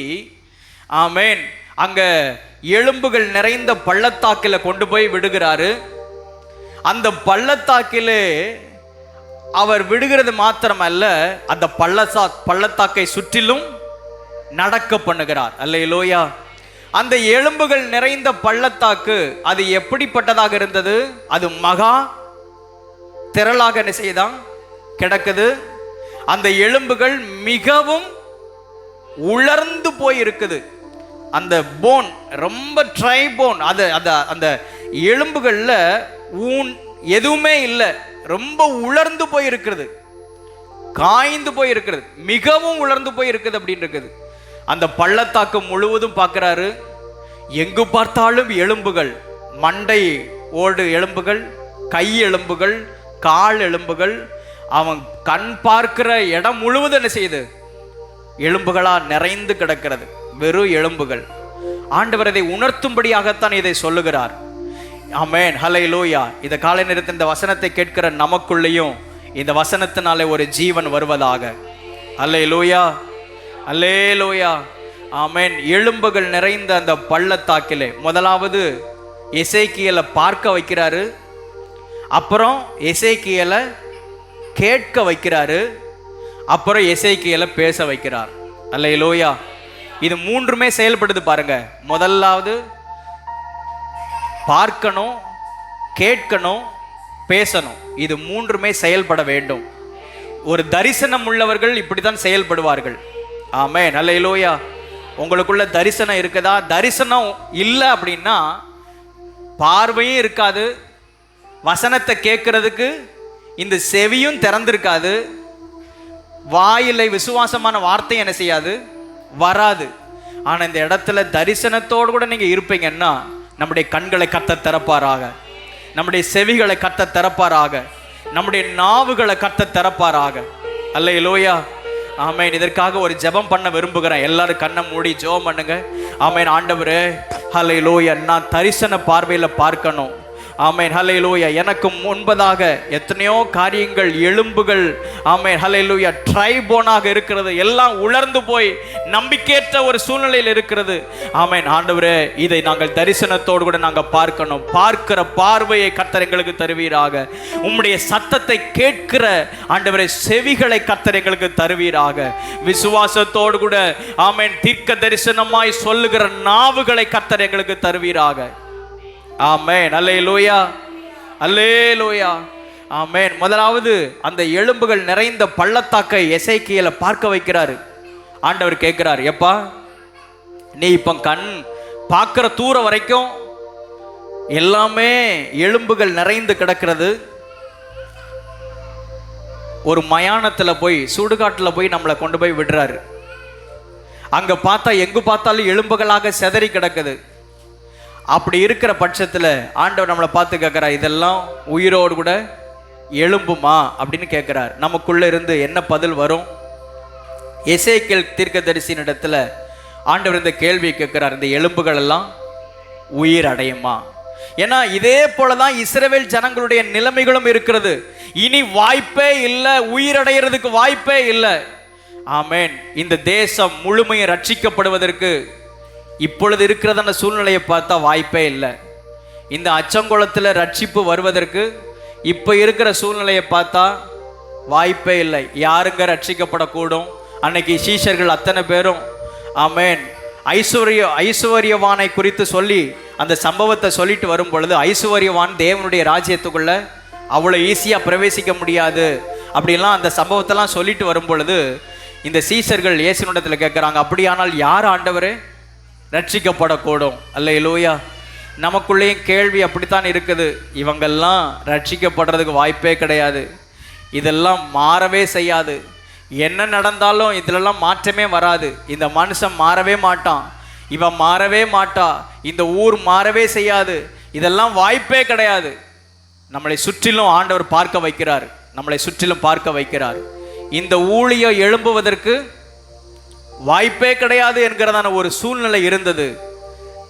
ஆமென், அங்க எலும்புகள் நிறைந்த பள்ளத்தாக்கில் கொண்டு போய் விடுகிறாரு. அந்த பள்ளத்தாக்கிலே அவர் விடுகிறது மாத்திரமல்ல, அந்த பள்ளத்தாக்கை சுற்றிலும் நடக்க பண்ணுகிறார். அல்லேலூயா. அந்த எலும்புகள் நிறைந்த பள்ளத்தாக்கு அது எப்படிப்பட்டதாக இருந்தது? அது மகா திரளாக என்ன செய்தான் கிடக்குது. அந்த எலும்புகள் மிகவும் உலர்ந்து போய் இருக்குது. அந்த போன் ரொம்ப ட்ரை போன், அந்த எலும்புகள்ல ஊன் எதுவுமே இல்லை, ரொம்ப உலர்ந்து போய் இருக்கிறது, காய்ந்து போய் இருக்கிறது, மிகவும் உலர்ந்து போய் இருக்குது அப்படின்னு இருக்குது. அந்த பள்ளத்தாக்கு முழுவதும் பார்க்கிறாரு, எங்கு பார்த்தாலும் எலும்புகள், மண்டை ஓடு எலும்புகள், கை எலும்புகள், கால் எலும்புகள், அவன் கண் பார்க்கிற இடம் முழுவதும் என்ன செய்யுது? எலும்புகளா நிறைந்து கிடக்கிறது, வெறும் எலும்புகள். ஆண்டவர் இதை உணர்த்தும்படியாகத்தான் இதை சொல்லுகிறார். ஆமென், ஹல்லேலூயா. இந்த காலை நேரத்தில் இந்த வசனத்தை கேட்கிற நமக்குள்ளேயும் இந்த வசனத்தினாலே ஒரு ஜீவன் வருவதாக. ஹல்லேலூயா, ஹல்லேலூயா, ஆமென். எலும்புகள் நிறைந்த அந்த பள்ளத்தாக்கிலே முதலாவது எசேக்கியேலை பார்க்க வைக்கிறாரு, அப்புறம் எசேக்கியேலை கேட்க வைக்கிறாரு, அப்புறம் எசேக்கியேலை பேச வைக்கிறார். ஹல்லேலூயா. இது மூன்றுமே செயல்படுது பாருங்க. முதலாவது பார்க்கணும், கேட்கணும், பேசணும். இது மூன்றுமே செயல்பட வேண்டும். ஒரு தரிசனம் உள்ளவர்கள் இப்படித்தான் செயல்படுவார்கள். ஆமென், ஹல்லேலூயா. உங்களுக்குள்ள தரிசனம் இருக்குதா? தரிசனம் இல்லை அப்படின்னா பார்வையும் இருக்காது, வசனத்தை கேட்கறதுக்கு இந்த செவியும் திறந்திருக்காது, வாயிலை விசுவாசமான வார்த்தை என்ன செய்யாது, வராது. ஆனால் இந்த இடத்துல தரிசனத்தோடு கூட நீங்கள் இருப்பீங்கன்னா நம்முடைய கண்களை கத்த திறப்பாராக, நம்முடைய செவிகளை கத்த திறப்பாராக, நம்முடைய நாவுகளை கத்த திறப்பாராக. அல்லேலூயா, ஆமென். இதற்காக ஒரு ஜெபம் பண்ண விரும்புகிறேன். எல்லாரும் கண்ணை மூடி ஜெபம் பண்ணுங்க. ஆமென். ஆண்டவரே, ஹல்லேலூயா, நான் தரிசன பார்வையில் பார்க்கணும். ஆமென், ஹல்லேலூயா. எனக்கு முன்பதாக எத்தனையோ காரியங்கள், எலும்புகள், ஆமென், ஹல்லேலூயா, ட்ரைபோனாக இருக்கிறது, எல்லாம் உலர்ந்து போய் நம்பிக்கையற்ற ஒரு சூழ்நிலையில் இருக்கிறது. ஆமென். ஆண்டவரே, இதை நாங்கள் தரிசனத்தோடு கூட நாங்கள் பார்க்கணும். பார்க்கிற பார்வையை கர்த்தர் எங்களுக்கு தருவீராக. உம்முடைய சத்தத்தை கேட்கிற ஆண்டவரே செவிகளை கர்த்தர் எங்களுக்கு தருவீராக. விசுவாசத்தோடு கூட ஆமென் தீர்க்க தரிசனமாய் சொல்லுகிற நாவுகளை கர்த்தர் எங்களுக்கு தருவீராக. ஆமென், அல்லேலூயா, அல்லேலூயா, ஆமென். முதலாவது அந்த எலும்புகள் நிறைந்த பள்ளத்தாக்கை எசேக்கியேலை பார்க்க வைக்கிறாரு. ஆண்டவர் கேட்கிறார், எப்பா நீ இப்ப கண் பார்க்கிற தூரம் வரைக்கும் எல்லாமே எலும்புகள் நிறைந்து கிடக்கிறது. ஒரு மயானத்தில் போய், சுடுகாட்டில் போய் நம்மளை கொண்டு போய் விடுறாரு. அங்க பார்த்தா எங்கு பார்த்தாலும் எலும்புகளாக சிதறி கிடக்குது. அப்படி இருக்கிற பட்சத்தில் ஆண்டவர் நம்மளை பார்த்து கேட்குறார், இதெல்லாம் உயிரோடு கூட எழும்புமா அப்படின்னு கேட்குறார். நமக்குள்ளே இருந்து என்ன பதில் வரும்? எசேக்கியேல் தீர்க்கதரிசியின் இடத்துல ஆண்டவர் இந்த கேள்வியை கேட்குறார், இந்த எலும்புகள் எல்லாம் உயிர் அடையுமா? ஏன்னா இதே போலதான் இஸ்ரவேல் ஜனங்களுடைய நிலைமைகளும் இருக்கிறது. இனி வாய்ப்பே இல்லை, உயிரடைகிறதுக்கு வாய்ப்பே இல்லை. ஆமேன். இந்த தேசம் முழுமையும் ரட்சிக்கப்படுவதற்கு இப்பொழுது இருக்கிறதான சூழ்நிலையை பார்த்தா வாய்ப்பே இல்லை. இந்த அச்சங்குளத்தில் ரட்சிப்பு வருவதற்கு இப்போ இருக்கிற சூழ்நிலையை பார்த்தா வாய்ப்பே இல்லை. யாருங்க ரட்சிக்கப்படக்கூடும்? அன்னைக்கு சீஷர்கள் அத்தனை பேரும் ஆமேன் ஐஸ்வர்யவானை குறித்து சொல்லி அந்த சம்பவத்தை சொல்லிட்டு வரும் பொழுது, ஐஸ்வர்யவான் தேவனுடைய ராஜ்யத்துக்குள்ள அவ்வளோ ஈஸியாக பிரவேசிக்க முடியாது அப்படிலாம் அந்த சம்பவத்தெல்லாம் சொல்லிட்டு வரும் பொழுது இந்த சீஷர்கள் இயேசுவிடத்தில் கேட்குறாங்க, அப்படியானால் யார் ஆண்டவரே ரட்சிக்கப்படக்கூடும்? அல்லேலூயா. நமக்குள்ளேயும் கேள்வி அப்படித்தான் இருக்குது. இவங்கெல்லாம் ரட்சிக்கப்படுறதுக்கு வாய்ப்பே கிடையாது, இதெல்லாம் மாறவே செய்யாது, என்ன நடந்தாலும் இதிலெல்லாம் மாற்றமே வராது, இந்த மனுஷன் மாறவே மாட்டான், இவன் மாறவே மாட்டா, இந்த ஊர் மாறவே செய்யாது, இதெல்லாம் வாய்ப்பே கிடையாது. நம்மளை சுற்றிலும் ஆண்டவர் பார்க்க வைக்கிறார், நம்மளை சுற்றிலும் பார்க்க வைக்கிறார். இந்த ஊழியம் எழும்புவதற்கு வாய்ப்பே கிடையாது என்கிறதான ஒரு சூழ்நிலை இருந்தது.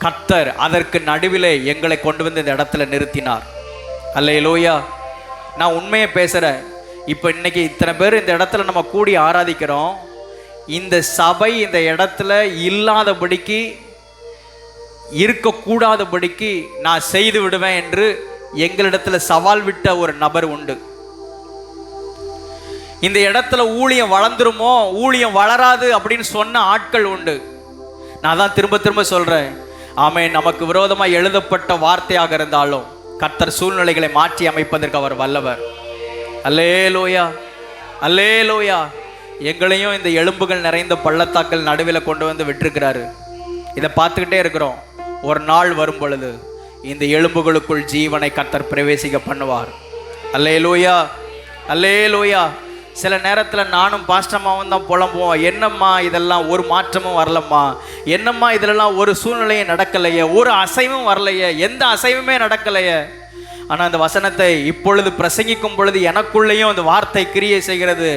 கர்த்தர் அதற்கு நடுவிலே எங்களை கொண்டு வந்து இந்த இடத்துல நிறுத்தினார். அல்லேலூயா. நான் உண்மையை பேசுகிறேன். இப்போ இன்னைக்கு இத்தனை பேர் இந்த இடத்துல நம்ம கூடி ஆராதிக்கிறோம். இந்த சபை இந்த இடத்துல இல்லாதபடிக்கு, இருக்கக்கூடாதபடிக்கு நான் செய்து விடுவேன் என்று எங்களிடத்துல சவால் விட்ட ஒரு நபர் உண்டு. இந்த இடத்துல ஊழியம் வளர்ந்துருமோ, ஊழியம் வளராது அப்படின்னு சொன்ன ஆட்கள் உண்டு. நான் தான் திரும்ப திரும்ப சொல்றேன், ஆமென். நமக்கு விரோதமாக எழுதப்பட்ட வார்த்தையாக இருந்தாலும் கர்த்தர் சூழ்நிலைகளை மாற்றி அமைப்பதற்கு அவர் வல்லவர். அல்லேலூயா, அல்லேலூயா. எங்களையும் இந்த எலும்புகள் நிறைந்த பள்ளத்தாக்கள் நடுவில் கொண்டு வந்து விட்டிருக்கிறாரு. இதை பார்த்துக்கிட்டே இருக்கிறோம். ஒரு நாள் வரும் பொழுது இந்த எலும்புகளுக்குள் ஜீவனை கர்த்தர் பிரவேசிக்க பண்ணுவார். அல்லேலூயா, அல்லேலூயா. சில நேரத்தில் நானும் பாஸ்டம்மாவும் தான் புலம்புவோம், என்னம்மா இதெல்லாம் ஒரு மாற்றமும் வரலம்மா, என்னம்மா இதிலெல்லாம் ஒரு சூழ்நிலையும் நடக்கலையே, ஒரு அசைவும் வரலையே, எந்த அசைவுமே நடக்கலையே. ஆனால் அந்த வசனத்தை இப்பொழுது பிரசங்கிக்கும் பொழுது எனக்குள்ளேயும் அந்த வார்த்தை கிரியை செய்கிறது.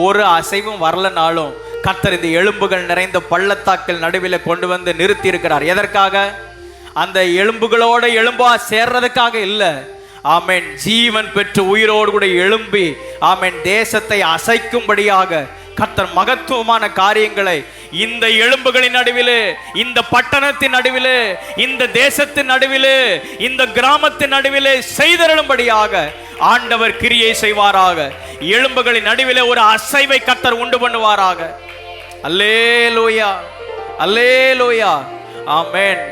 ஒரு அசைவும் வரலனாலும் கர்த்தர் இந்த எலும்புகள் நிறைந்த பள்ளத்தாக்கள் நடுவில் கொண்டு வந்து நிறுத்தி இருக்கிறார். எதற்காக? அந்த எலும்புகளோட எலும்பா சேர்றதுக்காக இல்லை. ஆமென். ஜீவன் பெற்று உயிரோடு கூட எழும்பி ஆமென் தேசத்தை அசைக்கும்படியாக கர்த்தர் மகத்துவமான காரியங்களை இந்த எலும்புகளின் நடுவிலே, இந்த பட்டணத்தின் நடுவிலே, இந்த தேசத்தின் நடுவிலே, இந்த கிராமத்தின் நடுவிலே செய்தருளும்படியாக ஆண்டவர் கிரியை செய்வாராக. எலும்புகளின் நடுவிலே ஒரு அசைவை கர்த்தர் உண்டு பண்ணுவாராக. அல்லேலூயா, அல்லேலூயா. ஆமென்.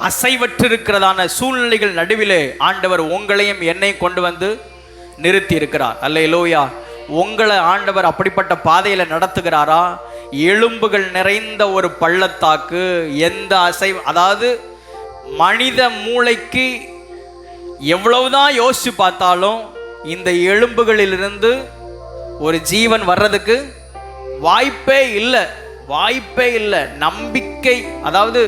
அசைவற்றிருக்கிறதான சூழ்நிலைகள் நடுவிலே ஆண்டவர் உங்களையும் என்னையும் கொண்டு வந்து நிறுத்தி இருக்கிறார். அல்லேலூயா. உங்களை ஆண்டவர் அப்படிப்பட்ட பாதையில் நடத்துகிறாரா? எலும்புகள் நிறைந்த ஒரு பள்ளத்தாக்கு, எந்த அசைவு, அதாவது மனித மூளைக்கு எவ்வளவுதான் யோசிச்சு பார்த்தாலும் இந்த எலும்புகளிலிருந்து ஒரு ஜீவன் வர்றதுக்கு வாய்ப்பே இல்லை, வாய்ப்பே இல்லை. நம்பிக்கை, அதாவது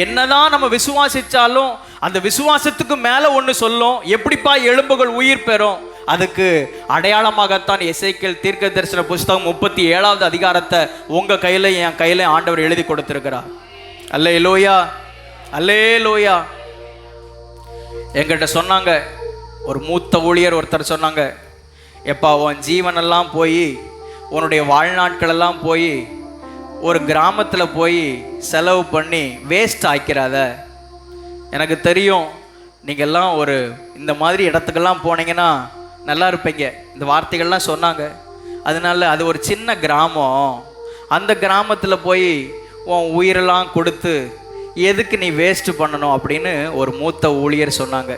என்னதான் நம்ம விசுவாசிச்சாலும் அந்த விசுவாசத்துக்கு மேல ஒன்று சொல்லும், எப்படிப்பா எலும்புகள் உயிர் பெறும்? அதுக்கு அடையாளமாகத்தான் எசேக்கியேல் தீர்க்க தரிசன புஸ்தகம் 37வது அதிகாரத்தை உங்க கையில என் கையில ஆண்டவர் எழுதி கொடுத்திருக்கிறார். அல்லேலூயா, அல்லேலூயா. என்கிட்ட சொன்னாங்க, ஒரு மூத்த ஊழியர் ஒருத்தர் சொன்னாங்க, எப்பா உன் ஜீவனெல்லாம் போய், உன்னுடைய வாழ்நாட்களெல்லாம் போய் ஒரு கிராமத்தில் போய் செலவு பண்ணி வேஸ்ட் ஆக்கிறாத. எனக்கு தெரியும் நீங்கள்லாம் ஒரு இந்த மாதிரி இடத்துக்கெல்லாம் போனீங்கன்னா நல்லா இருப்பீங்க. இந்த வார்த்தைகள்லாம் சொன்னாங்க. அதனால அது ஒரு சின்ன கிராமம், அந்த கிராமத்தில் போய் உன் உயிரெல்லாம் கொடுத்து எதுக்கு நீ வேஸ்ட் பண்ணணும் அப்படின்னு ஒரு மூத்த ஊழியர் சொன்னாங்க.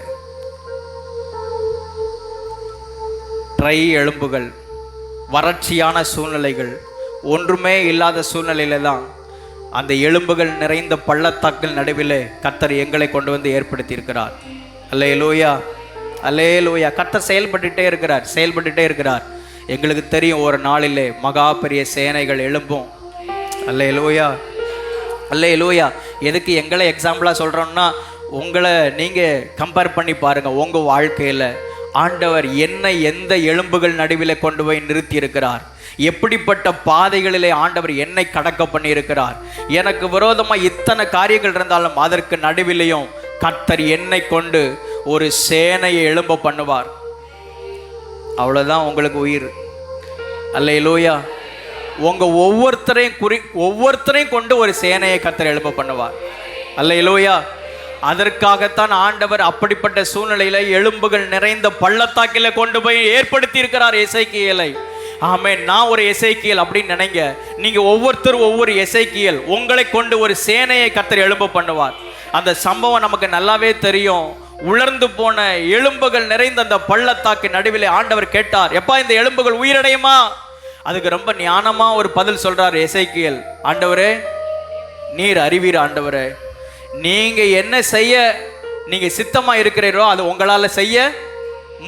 ட்ரை எலும்புகள், வறட்சியான சூழ்நிலைகள், ஒன்றுமே இல்லாத சூழ்நிலையில தான் அந்த எலும்புகள் நிறைந்த பள்ளத்தாக்கள் நடுவில் கர்த்தர் எங்களை கொண்டு வந்து ஏற்படுத்தி இருக்கிறார். அல்லேலூயா, அல்லேலூயா. கர்த்தர் செயல்பட்டுட்டே இருக்கிறார், செயல்பட்டுட்டே இருக்கிறார். எங்களுக்கு தெரியும் ஒரு நாளிலே மகா பெரிய சேனைகள் எழும்பும். அல்லேலூயா, அல்லேலூயா. எதுக்கு எங்களை எக்ஸாம்பிளாக சொல்கிறோம்னா, உங்களை நீங்கள் கம்பேர் பண்ணி பாருங்கள். உங்கள் வாழ்க்கையில் ஆண்டவர் என்னை எந்த எலும்புகள் நடுவில் கொண்டு போய் நிறுத்தி இருக்கிறார், எப்படிப்பட்ட பாதைகளிலே ஆண்டவர் என்னை கடக்க பண்ணியிருக்கிறார். எனக்கு விரோதமாக இத்தனை காரியங்கள் இருந்தாலும் அதற்கு நடுவிலையும் கர்த்தர் என்னை கொண்டு ஒரு சேனையை எழும்ப பண்ணுவார். அவ்வளோதான் உங்களுக்கு உயிர். அல்லேலூயா. உங்கள் ஒவ்வொருத்தரையும் கொண்டு ஒரு சேனையை கர்த்தர் எழும்ப பண்ணுவார். அல்லேலூயா. அதற்காகத்தான் ஆண்டவர் அப்படிப்பட்ட சூழ்நிலையில எலும்புகள் நிறைந்த பள்ளத்தாக்கில கொண்டு போய் ஏற்படுத்தி இருக்கிறார் எசேக்கியேலை. ஆமென். நான் ஒரு எசேக்கியேல் அப்படின்னு நினைங்க. நீங்க ஒவ்வொருத்தரும் ஒவ்வொரு எசேக்கியேல். உங்களை கொண்டு ஒரு சேனையை கர்த்தர் எழும்ப பண்ணுவார். அந்த சம்பவம் நமக்கு நல்லாவே தெரியும். உலர்ந்து போன எலும்புகள் நிறைந்த அந்த பள்ளத்தாக்கு நடுவிலே ஆண்டவர் கேட்டார், எப்பா இந்த எலும்புகள் உயிரடையுமா? அதுக்கு ரொம்ப ஞானமா ஒரு பதில் சொல்றார் எசேக்கியேல். ஆண்டவரே நீர் அறிவீர். ஆண்டவரே நீங்க என்ன செய்ய நீங்க சித்தமா இருக்கிறீரோ அது உங்களால செய்ய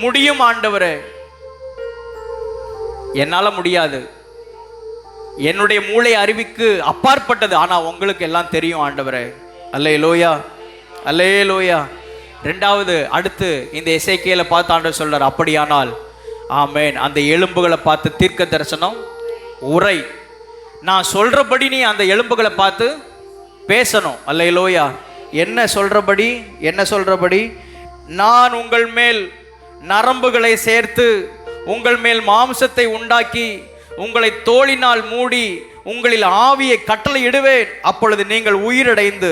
முடியும். ஆண்டவரே என்னால முடியாது, என்னுடைய மூளை அறிவுக்கு அப்பாற்பட்டது, ஆனா உங்களுக்கு எல்லாம் தெரியும் ஆண்டவரே. அல்லேலூயா, அல்லேலூயா. ரெண்டாவது அடுத்து இந்த எசேக்கியேலை பார்த்து ஆண்டவர் சொல்றார், அப்படியானால் ஆமென் அந்த எலும்புகளை பார்த்து தீர்க்க தரிசனம் உரை. நான் சொல்றபடி நீ அந்த எலும்புகளை பார்த்து பேசணும். அல்லேலூயா. என்ன சொல்றபடி? நான் உங்கள் மேல் நரம்புகளை சேர்த்து உங்கள் மேல் மாம்சத்தை உண்டாக்கி உங்களை தோளினால் மூடி உங்களில் ஆவியை கட்டளை இடுவேன். அப்பொழுது நீங்கள் உயிரடைந்து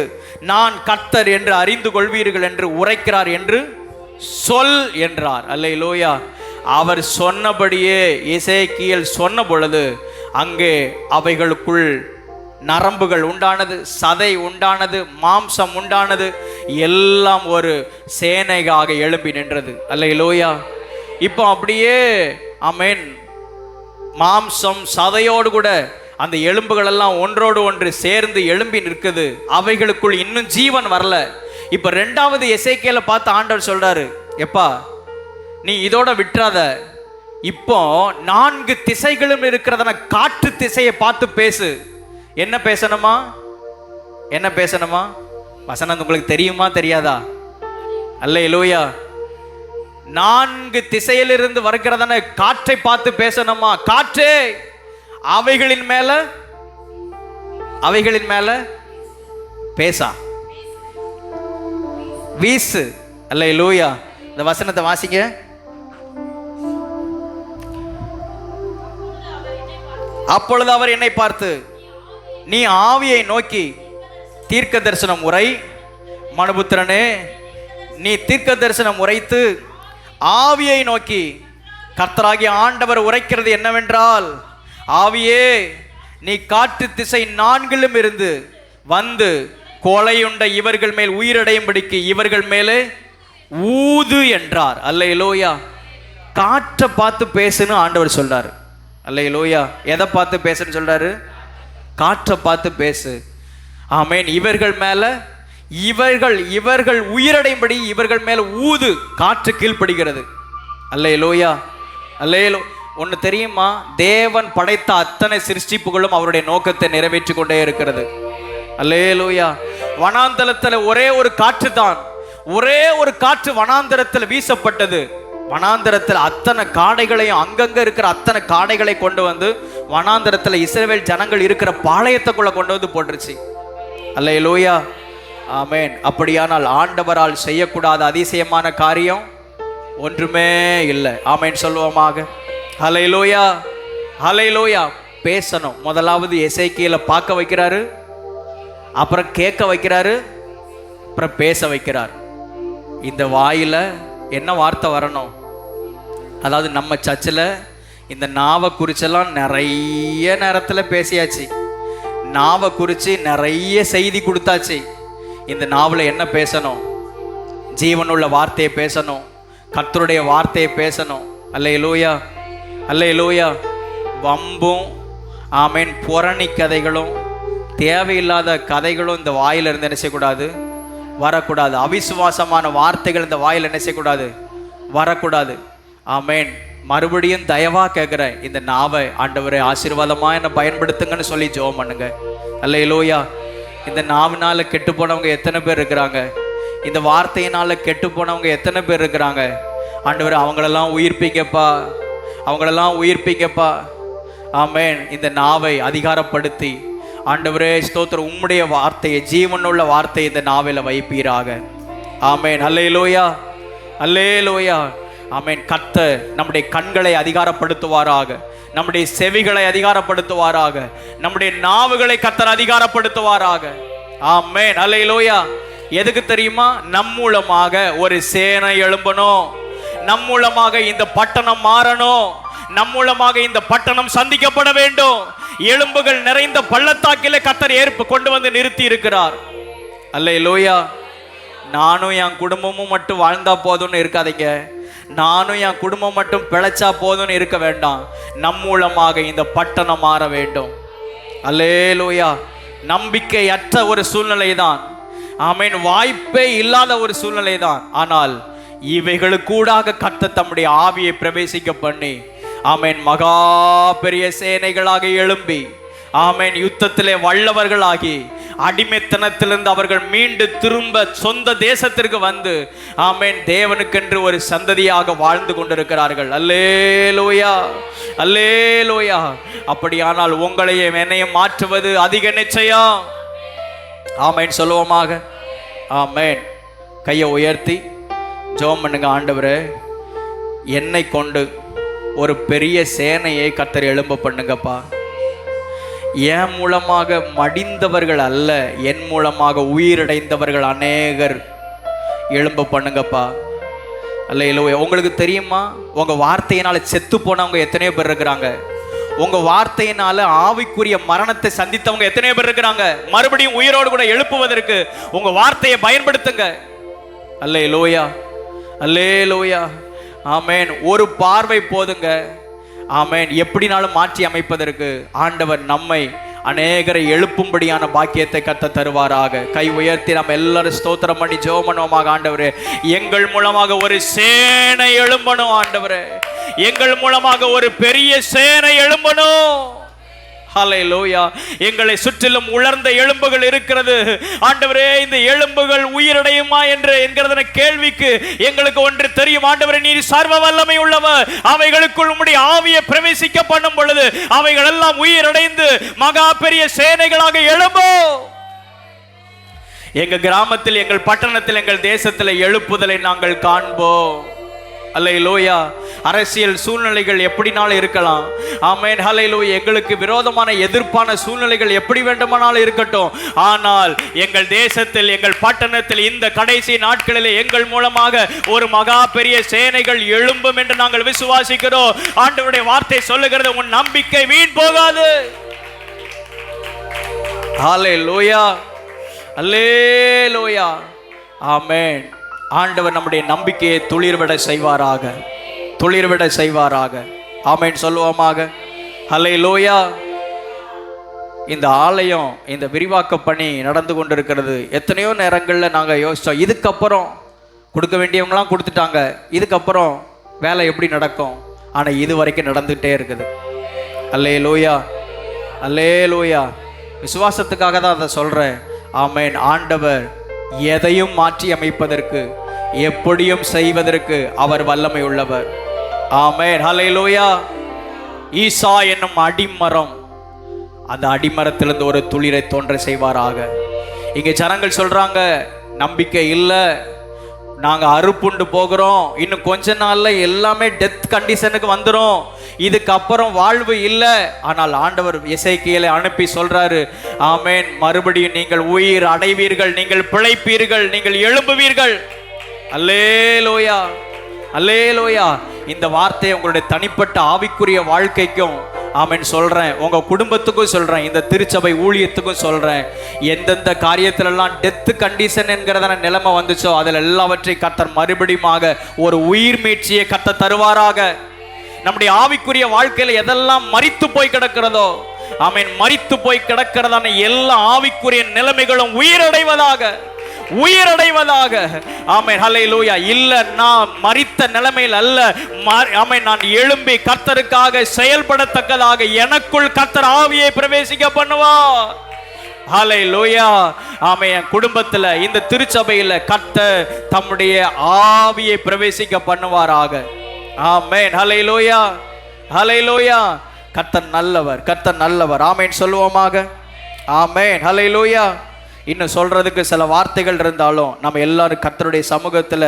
நான் கர்த்தர் என்று அறிந்து கொள்வீர்கள் என்று உரைக்கிறார் என்று சொல் என்றார். அல்லேலூயா. அவர் சொன்னபடியே எசேக்கியேல் சொன்ன பொழுது அங்கே அவைகளுக்குள் நரம்புகள் உண்டானது, சதை உண்டானது, மாம்சம் உண்டானது, எல்லாம் ஒரு சேனையாக எழும்பி நின்றது. அல்லேலூயா. இப்போ அப்படியே ஆமென் மாம்சம் சதையோடு கூட அந்த எலும்புகள் எல்லாம் ஒன்றோடு ஒன்று சேர்ந்து எழும்பி நிற்குது. அவைகளுக்குள் இன்னும் ஜீவன் வரல. இப்போ ரெண்டாவது எசேக்கியேலை பார்த்து ஆண்டவர் சொல்றாரு, எப்பா நீ இதோட விட்டுறாத, இப்போ 4 திசைகளும் இருக்கிறதன காற்று திசையை பார்த்து பேசு. என்ன பேசணுமா? வசனம் உங்களுக்கு தெரியுமா தெரியாதா? அல்லேலூயா. 4 திசையிலிருந்து வருகிறதான காற்றை பார்த்து பேசணுமா? காற்றே அவைகளின் மேல பேசா, வீசு. அல்லேலூயா. இந்த வசனத்தை வாசிங்க. அப்பொழுது அவர் என்னை பார்த்து, நீ ஆவியை நோக்கி தீர்க்க தரிசனம் உரை. மனுபுத்திரனே நீ தீர்க்க தரிசனம் உரைத்து ஆவியை நோக்கி கர்த்தராகிய ஆண்டவர் உரைக்கிறது என்னவென்றால், ஆவியே நீ காற்று திசை 4 இருந்து வந்து கொலையுண்ட இவர்கள் மேல் உயிரடையும்படிக்கு இவர்கள் மேலே ஊது என்றார். அல்லேலூயா. காற்றை பார்த்து பேசுன்னு ஆண்டவர் சொல்றாரு. அல்லேலூயா. எதை பார்த்து பேசுன்னு சொல்றாரு? காற்றை பார்த்து பேசு. ஆமென். இவர்கள் மேல இவர்கள் உயிரடையும்படி இவர்கள் மேல ஊது. காற்று கீழ்ப்படுகிறது. அல்லேலூயா, அல்லேலூ. ஒன்று தெரியுமா? தேவன் படைத்த அத்தனை சிருஷ்டிப்புகளும் அவருடைய நோக்கத்தை நிறைவேற்றி கொண்டே இருக்கிறது. அல்லேலூயா. வனாந்தரத்தில் ஒரே ஒரு காற்று தான், ஒரே ஒரு காற்று வனாந்தரத்தில் வீசப்பட்டது. வனாந்தரத்தில் அத்தனை காடைகளையும் அங்கங்க இருக்கிற அத்தனை காடைகளை கொண்டு வந்து வனாந்தரத்தில் இஸ்ரவேல் ஜனங்கள் இருக்கிற பாளையத்துக்குள்ள கொண்டு வந்து போட்டுருச்சு. அல்லேலூயா, ஆமென். அப்படியானால் ஆண்டவரால் செய்யக்கூடாத அதிசயமான காரியம் ஒன்றுமே இல்லை. ஆமென் சொல்லுவோமாக. அல்லேலூயா, அல்லேலூயா. பேசணும். முதலாவது எசேக்கியேலை பார்க்க வைக்கிறாரு, அப்புறம் கேட்க வைக்கிறாரு, அப்புறம் பேச வைக்கிறார். இந்த வாயில என்ன வார்த்தை வரணும்? அதாவது நம்ம சர்ச்சில் இந்த நாவை குறிச்செல்லாம் நிறைய நேரத்தில் பேசியாச்சு. நாவை குறித்து நிறைய செய்தி கொடுத்தாச்சு. இந்த நாவில் என்ன பேசணும்? ஜீவனுள்ள வார்த்தையை பேசணும், கர்த்தருடைய வார்த்தையை பேசணும். அல்லேலூயா, அல்லேலூயா. வம்பும் ஆமென் புரணி கதைகளும் தேவையில்லாத கதைகளும் இந்த வாயில் இருந்து என்ன செய்யக்கூடாது? வரக்கூடாது. அவிசுவாசமான வார்த்தைகள் இந்த வாயில் என்ன செய்யக்கூடாது? வரக்கூடாது. ஆமென். மறுபடியும் தயவா கேட்குறேன், இந்த நாவை ஆண்டவரை ஆசீர்வாதமாக என்னை பயன்படுத்துங்கன்னு சொல்லி ஜெபம் பண்ணுங்க. அல்லேலூயா. இந்த நாவினால கெட்டு போனவங்க எத்தனை பேர் இருக்கிறாங்க? இந்த வார்த்தையினால கெட்டு போனவங்க எத்தனை பேர் இருக்கிறாங்க? ஆண்டவரே, அவங்களெல்லாம் உயிர்ப்பிங்கப்பா, அவங்களெல்லாம் உயிர்ப்பிங்கப்பா. ஆமென். இந்த நாவை அதிகாரப்படுத்தி ஆண்டவரே ஸ்தோத்திரம், உம்முடைய வார்த்தையை, ஜீவனுள்ள வார்த்தையை இந்த நாவையில் வைப்பீராக. ஆமென். அல்லேலூயா, அல்லேலூயா. ஆமென். கர்த்தர் நம்முடைய கண்களை அதிகாரப்படுத்துவாராக, நம்முடைய செவிகளை அதிகாரப்படுத்துவாராக, நம்முடைய நாவுகளை கர்த்தர் அதிகாரப்படுத்துவாராக. ஆமென். அல்லேலூயா. எதுக்கு தெரியுமா? நம் மூலமாக ஒரு சேனை எழும்பணும், நம் மூலமாக இந்த பட்டணம் மாறணும், நம் மூலமாக இந்த பட்டணம் சந்திக்கப்பட வேண்டும். எலும்புகள் நிறைந்த பள்ளத்தாக்கிலே கர்த்தர் கொண்டு வந்து நிறுத்தி இருக்கிறார். அல்லேலூயா. நானும் என் குடும்பமும் மட்டும் வாழ்ந்தா போதும்னு இருக்காதீங்க, நானும் என் குடும்பம் மட்டும் பிழைச்சா போதும்னு இருக்க வேண்டாம். நம் மூலமாக இந்த பட்டணம் மாற வேண்டும். அல்லேலூயா. நம்பிக்கையற்ற ஒரு சூழ்நிலை தான், ஆமென், வாய்ப்பே இல்லாத ஒரு சூழ்நிலை தான். ஆனால் இவைகளுக்கூடாக கர்த்தர் தம்முடைய ஆவியை பிரவேசிக்க பண்ணி, ஆமென், மகா பெரிய சேனைகளாக எழும்பி, ஆமென், யுத்தத்திலே வல்லவர்களாகி, அடிமைத்தனத்திலிருந்து அவர்கள் மீண்டு திரும்ப சொந்த தேசத்திற்கு வந்து, ஆமென், தேவனுக்கென்று ஒரு சந்ததியாக வாழ்ந்து கொண்டிருக்கிறார்கள். அல்லேலூயா, அல்லேலூயா. அப்படியானால் உங்களையும் என்னையும் மாற்றுவது அதிக நிச்சயம். ஆமென் சொல்லுவோமாக. ஆமென். கையை உயர்த்தி ஜெபம் பண்ணுங்க. ஆண்டவரே, என்னை கொண்டு ஒரு பெரிய சேனையை கர்த்தர் எழும்ப பண்ணுங்கப்பா. என் மூலமாக மடிந்தவர்கள் அல்ல, என் மூலமாக உயிரடைந்தவர்கள் அநேகர் எழும்ப பண்ணுங்கப்பா. அல்லேலூயா. உங்களுக்கு தெரியுமா, உங்கள் வார்த்தையினால் செத்து போனவங்க எத்தனையோ பேர் இருக்கிறாங்க. உங்கள் வார்த்தையினால் ஆவிக்குரிய மரணத்தை சந்தித்தவங்க எத்தனையோ பேர் இருக்கிறாங்க. மறுபடியும் உயிரோடு கூட எழுப்புவதற்கு உங்கள் வார்த்தையை பயன்படுத்துங்க. அல்லேலூயா, அல்லேலூயா. ஆமென். ஒரு பார்வை போதுங்க, ஆமென், எப்படினாலும் மாற்றி அமைப்பதற்கு ஆண்டவர் நம்மை அநேகரை எழுப்பும்படியான பாக்கியத்தை கர்த்தர் தருவாராக. கை உயர்த்தி நம்ம எல்லாரும் ஸ்தோத்திரம் பண்ணி ஜெபம் பண்ணுவோமாக. ஆண்டவரே, எங்கள் மூலமாக ஒரு சேனை எழும்பணும். ஆண்டவரே, எங்கள் மூலமாக ஒரு பெரிய சேனை எழும்பணும். ஹல்லேலூயா. எங்களை சுற்றிலும் உலர்ந்த எலும்புகள் இருக்கிறது. ஆண்டவரே, இந்த எலும்புகள் உயிரடையுமா என்கிறத கேள்விக்கு எங்களுக்கு ஒன்று தெரியும். ஆண்டவரே, நீர் சர்வ வல்லமை உள்ளவர். அவைகளுக்குள் உம்முடைய ஆவியை பிரவேசிக்க பண்ணும் பொழுது அவைகள் எல்லாம் உயிரடைந்து மகா பெரிய சேனைகளாக எழும்பும். எங்கள் கிராமத்தில், எங்கள் பட்டணத்தில், எங்கள் தேசத்தில் எழுப்புதலை நாங்கள் காண்போம். அல்லேலூயா. அரசியல் சூழ்நிலைகள் எப்படினாலும் இருக்கலாம். ஆமென். ஹல்லேலூயா. எங்களுக்கு விரோதமான எதிர்ப்பான சூழ்நிலைகள் எப்படி வேண்டுமானாலும் இருக்கட்டும். ஆனால் எங்கள் தேசத்தில், எங்கள் பட்டணத்தில் இந்த கடைசி நாட்களில் எங்கள் மூலமாக ஒரு மகா பெரிய சேனைகள் எழும்பும் என்று நாங்கள் விசுவாசிக்கிறோம். ஆண்டவருடைய வார்த்தை சொல்லுகிறது, உன் நம்பிக்கை வீண் போகாது. ஹல்லேலூயா, அல்லேலூயா. ஆமென். ஆண்டவர் நம்முடைய நம்பிக்கையை துளிர்விட செய்வாராக, துளிர்விட செய்வாராக. ஆமென் சொல்லுவோமாக. ஹல்லேலூயா. இந்த ஆலயம், இந்த விரிவாக்க பணி நடந்து கொண்டிருக்கிறது. எத்தனையோ நேரங்களில் நாங்கள் யோசித்தோம், இதுக்கப்புறம் கொடுக்க வேண்டியவங்களாம் கொடுத்துட்டாங்க, இதுக்கப்புறம் வேலை எப்படி நடக்கும்? ஆனால் இது வரைக்கும் நடந்துகிட்டே இருக்குது. அல்லேலூயா, அல்லேலூயா. விசுவாசத்துக்காக தான் அதை சொல்கிறேன். ஆமென். ஆண்டவர் எதையும் மாற்றி அமைப்பதற்கு, எப்படியும் செய்வதற்கு அவர் வல்லமை உள்ளவர். ஆமென். ஹல்லேலூயா. ஈசா என்னும் அடிமரம், அந்த அடிமரத்திலிருந்து ஒரு துளிரை தோன்ற செய்வாராக. இங்கே ஜனங்கள் சொல்றாங்க, நம்பிக்கை இல்லை, நாங்கள் அறுப்புண்டு போகிறோம், இன்னும் கொஞ்ச நாள்ல எல்லாமே டெத் கண்டிஷனுக்கு வந்துடும், இதுக்கப்புறம் வாழ்வு இல்லை. ஆனால் ஆண்டவர் எசேக்கியேலை அனுப்பி சொல்றாரு, ஆமென், மறுபடியும் நீங்கள் உயிர் அடைவீர்கள், நீங்கள் பிழைப்பீர்கள், நீங்கள் எழும்புவீர்கள். அல்லேலூயா, அல்லேலூயா. இந்த வார்த்தையை உங்களுடைய தனிப்பட்ட ஆவிக்குரிய வாழ்க்கைக்கும், ஆமென், சொல்றேன், உங்க குடும்பத்துக்கும் சொல்றேன், இந்த திருச்சபை ஊழியத்துக்கும் சொல்றேன். எந்தெந்த காரியத்திலெல்லாம் டெத் கண்டிஷன் என்கிறதான நிலைமை வந்துச்சோ அதில் எல்லாவற்றையும் கர்த்தர் மறுபடியும் ஒரு உயிர் மீட்சியை கர்த்தர் தருவாராக. நம்முடைய ஆவிக்குரிய வாழ்க்கையில் எதெல்லாம் மரித்து போய் கிடக்கிறதோ, ஆமென், மரித்து போய் கிடக்கிறதான எல்லா ஆவிக்குரிய நிலைமைகளும் உயிரடைவதாக, உயிரடைவதாக. ஆமென். ஹல்லேலூயா. இல்ல, நான் மரித்த நிலைமையில் அல்ல, ஆமென், நான் எழும்பி கர்த்தருக்காக செயல்படத்தக்கதாக எனக்குள் கர்த்தர் ஆவியை பிரவேசிக்க பண்ணுவார். ஹல்லேலூயா. ஆமென். என் குடும்பத்தில், இந்த திருச்சபையில் கர்த்தர் தம்முடைய ஆவியை பிரவேசிக்க பண்ணுவாராக. ஆமென். ஹல்லேலூயா, ஹல்லேலூயா. கர்த்தர் நல்லவர், கர்த்தர் நல்லவர். ஆமென் சொல்லுவோமாக. ஆமென். ஹல்லேலூயா. இன்னும் சொல்றதுக்கு சில வார்த்தைகள் இருந்தாலும் நம்ம எல்லாரும் கர்த்தருடைய சமூகத்தில்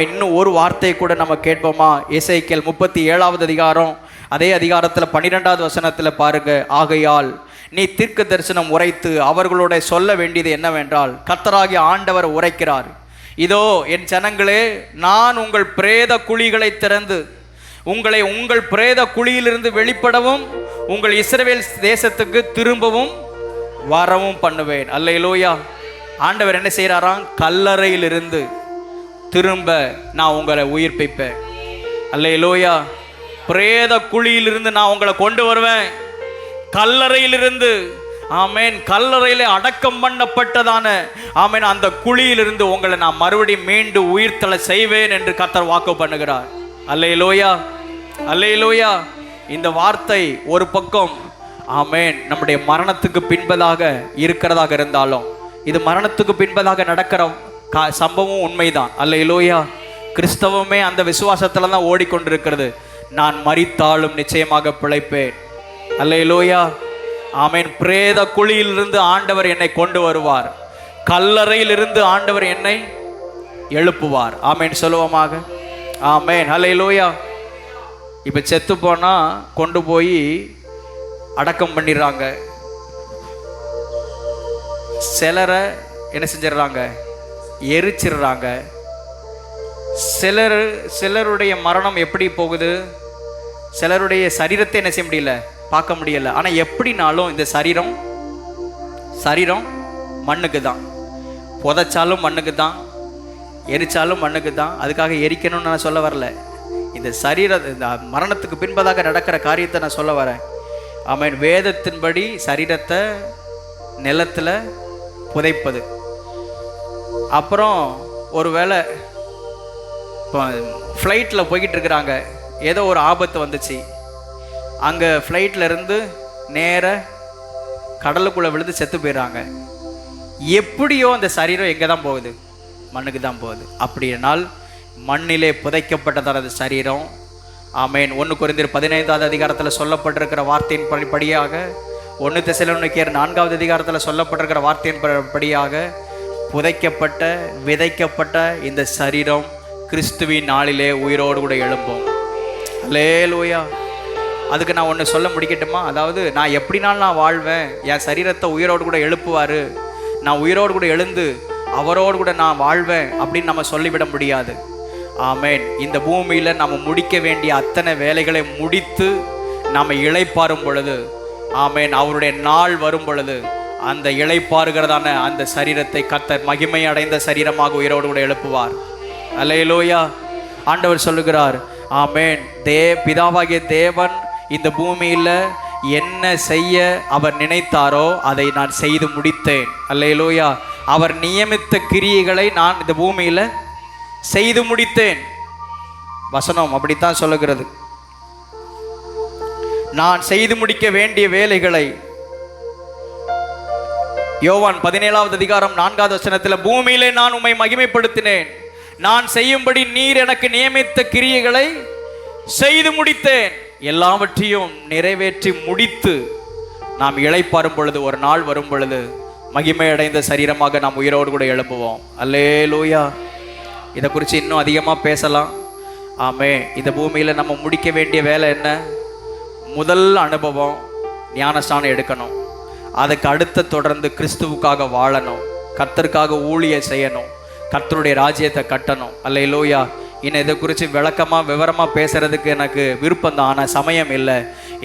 இன்னும் ஒரு வார்த்தையை கூட நம்ம கேட்போமா? எசேக்கியேல் 37வது அதிகாரம், அதே அதிகாரத்தில் 12வது வசனத்தில் பாருங்க. ஆகையால் நீ தீர்க்க தரிசனம் உரைத்து அவர்களோட சொல்ல வேண்டியது என்னவென்றால், கர்த்தராகிய ஆண்டவர் உரைக்கிறார், இதோ என் ஜனங்களே, நான் உங்கள் பிரேத குழிகளை திறந்து உங்களை உங்கள் பிரேத குழியிலிருந்து வெளிப்படவும் உங்கள் இஸ்ரவேல் தேசத்துக்கு திரும்பவும் வரவும் பண்ணுவேன். அல்லேலூயா. ஆண்டவர் என்ன செய்கிறாராம்? கல்லறையிலிருந்து திரும்ப நான் உங்களை உயிர்ப்பிப்பேன். அல்லேலூயா. பிரேத குழியிலிருந்து நான் உங்களை கொண்டு வருவேன். கல்லறையிலிருந்து, ஆமேன், கல்லறையிலே அடக்கம் பண்ணப்பட்டதான, ஆமேன், அந்த குழியிலிருந்து உங்களை நான் மறுபடியும் மீண்டு உயிர்த்தலை செய்வேன் என்று கர்த்தர் வாக்கு பண்ணுகிறார். அல்லேலூயா, அல்லேலூயா. இந்த வார்த்தை ஒரு பக்கம், ஆமேன், நம்முடைய மரணத்துக்கு பின்பதாக இருக்கிறதாக இருந்தாலும், இது மரணத்துக்கு பின்பதாக நடக்கிற சம்பவம் உண்மைதான். அல்லேலூயா. கிறிஸ்தவமே அந்த விசுவாசத்தில் தான் ஓடிக்கொண்டிருக்கிறது. நான் மரித்தாலும் நிச்சயமாக பிழைப்பேன். அல்லேலூயா. ஆமேன். பிரேத குழியிலிருந்து ஆண்டவர் என்னை கொண்டு வருவார். கல்லறையிலிருந்து ஆண்டவர் என்னை எழுப்புவார். ஆமேன் சொல்லுவோமாக. ஆமேன். அல்லேலூயா. இப்போ செத்து போனால் கொண்டு போய் அடக்கம் பண்ணிடுறாங்க. சிலரை என்ன செஞ்சிடறாங்க? எரிச்சிடுறாங்க. சிலருடைய மரணம் எப்படி போகுது? சிலருடைய சரீரத்தை என்ன செய்ய முடியல, பார்க்க முடியல. ஆனால் எப்படினாலும் இந்த சரீரம் மண்ணுக்கு தான். புதைச்சாலும் மண்ணுக்கு தான், எரிச்சாலும் மண்ணுக்கு தான். அதுக்காக எரிக்கணும்னு நான் சொல்ல வரல. இந்த இந்த மரணத்துக்கு பின்பதாக நடக்கிற காரியத்தை நான் சொல்ல வரேன். ஆமென். வேதத்தின்படி சரீரத்தை நிலத்தில் புதைப்பது. அப்புறம் ஒருவேளை இப்போ ஃப்ளைட்டில் போய்கிட்டு இருக்கிறாங்க, ஏதோ ஒரு ஆபத்து வந்துச்சு, அங்கே ஃப்ளைட்டில் இருந்து நேர கடலுக்குள்ளே விழுந்து செத்து போயிடுறாங்க. எப்படியோ அந்த சரீரம் எங்கே தான் போகுது? மண்ணுக்கு தான் போகுது. அப்படினால் மண்ணிலே புதைக்கப்பட்டதான அந்த சரீரம், ஆமேன், 1 கொரிந்தியர் 15வது அதிகாரத்தில் சொல்லப்பட்டிருக்கிற வார்த்தையின் படியாக, 1 தெசலோனிக்கேயர் 4வது அதிகாரத்தில் சொல்லப்பட்டிருக்கிற வார்த்தையின் படியாக புதைக்கப்பட்ட விதைக்கப்பட்ட இந்த சரீரம் கிறிஸ்துவின் நாளிலே உயிரோடு கூட எழும்பும். அல்லேலூயா. அதுக்கு நான் ஒன்று சொல்ல முடிக்கட்டுமா? அதாவது நான் எப்படினாலும் நான் வாழ்வேன், என் சரீரத்தை உயிரோடு கூட எழுப்புவார், நான் உயிரோடு கூட எழுந்து அவரோடு கூட நான் வாழ்வேன் அப்படின்னு நம்ம சொல்லிவிட முடியாது. ஆமேன். இந்த பூமியில் நம்ம முடிக்க வேண்டிய அத்தனை வேலைகளை முடித்து நாம் இளைப்பாறும் பொழுது, ஆமேன், அவருடைய நாள் வரும் பொழுது அந்த இளைப்பாறுகிறதான அந்த சரீரத்தை கர்த்தர் மகிமை அடைந்த சரீரமாக உயிரோடு கூட எழுப்புவார். அல்லேலூயா. ஆண்டவர் சொல்லுகிறார், ஆமேன், பிதாவாகிய தேவன் இந்த பூமியில் என்ன செய்ய அவர் நினைத்தாரோ அதை நான் செய்து முடித்தேன். அல்லேலூயா. அவர் நியமித்த கிரியைகளை நான் இந்த பூமியில் செய்து முடித்தேன். வசனம் அப்படித்தான் சொல்லுகிறது. நான் செய்து முடிக்க வேண்டிய வேலைகளை, யோவான் 17வது அதிகாரம் 4வது வசனத்தில், பூமியிலே நான் உம்மை மகிமைப்படுத்தினேன், நான் செய்யும்படி நீர் எனக்கு நியமித்த கிரியைகளை செய்து முடித்தேன். எல்லாவற்றையும் நிறைவேற்றி முடித்து நாம் இளைப்பாறும் பொழுது, ஒரு நாள் வரும் பொழுது மகிமை அடைந்த சரீரமாக நாம் உயிரோடு கூட எழுப்புவோம். அல்லேலூயா. இதை குறித்து இன்னும் அதிகமாக பேசலாம். ஆமே. இந்த பூமியில் நம்ம முடிக்க வேண்டிய வேலை என்ன? முதல் அனுபவம் ஞானஸ்நானம் எடுக்கணும். அதுக்கு அடுத்த தொடர்ந்து கிறிஸ்துவுக்காக வாழணும், கர்த்தருக்காக ஊழியம் செய்யணும், கர்த்தருடைய ராஜ்யத்தை கட்டணும். அல்லேலூயா. இன்னும் இதை குறித்து விவரமாக பேசுகிறதுக்கு எனக்கு விருப்பம் தான், ஆனால் சமயம் இல்லை.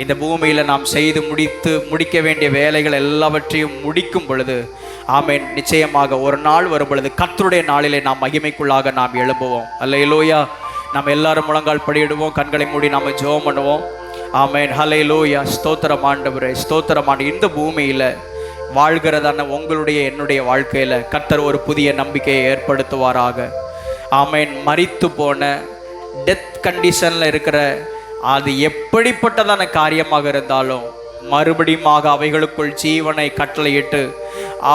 இந்த பூமியில் நாம் செய்து முடிக்க வேண்டிய வேலைகள் எல்லாவற்றையும் முடிக்கும் பொழுது, ஆமேன், நிச்சயமாக ஒரு நாள் வரும் பொழுது கர்த்தருடைய நாளிலே நாம் மகிமைக்குள்ளாக நாம் எழும்புவோம். அல்லேலூயா. நாம் எல்லாரும் முழங்கால் படியிடுவோம், கண்களை மூடி நாம் ஜெபம் பண்ணுவோம். ஆமேன். ஹல்லேலூயா. ஸ்தோத்திரம் ஆண்டவரே, ஸ்தோத்திரம் ஆண்டு. இந்த பூமியில் வாழ்கிறதான உங்களுடைய என்னுடைய வாழ்க்கையில் கர்த்தர் ஒரு புதிய நம்பிக்கையை ஏற்படுத்துவாராக. ஆமேன். மரித்து போன டெத் கண்டிஷனில் இருக்கிற அது எப்படிப்பட்டதான காரியமாக இருந்தாலும் மறுபடியும் அவைகளுக்குள் ஜீவனை கட்டளையிட்டு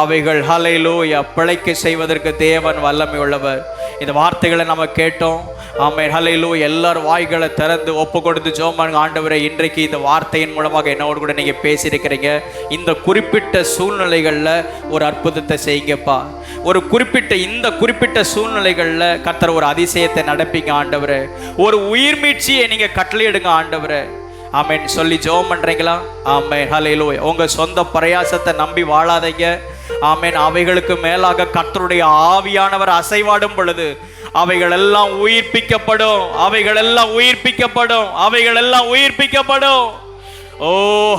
அவைகள் ஹல்லேலூயா பிழைக்க செய்வதற்கு தேவன் வல்லமை உள்ளவர். இந்த வார்த்தைகளை நம்ம கேட்டோம். ஆமென் ஹல்லேலூயா. எல்லாரும் வாய்களை திறந்து ஒப்பு கொடுத்து ஜெபம் பண்ணுங்க. ஆண்டவரே, இன்றைக்கு இந்த வார்த்தையின் மூலமாக என்னோடு கூட நீங்கள் பேசியிருக்கிறீங்க. இந்த குறிப்பிட்ட சூழ்நிலைகளில் ஒரு அற்புதத்தை செய்யுங்கப்பா. இந்த குறிப்பிட்ட சூழ்நிலைகளில் கர்த்தர் ஒரு அதிசயத்தை நடப்பீங்க ஆண்டவரே. ஒரு உயிர் மீட்சியை நீங்கள் கட்டளையிடுங்க ஆண்டவரே. ஆமென் சொல்லி ஜெபம் பண்றீங்களா? ஆமென் ஹல்லேலூயா. உங்க சொந்த பிரயாசத்தை நம்பி வாழாதீங்க. ஆமென். அவைகளுக்கு மேலாக கர்த்தருடைய ஆவியானவர் அசைவாடும் பொழுது அவைகள் எல்லாம் உயிர்ப்பிக்கப்படும். அவைகள் எல்லாம் உயிர்ப்பிக்கப்படும். அவைகள் எல்லாம் உயிர்ப்பிக்கப்படும். ஓ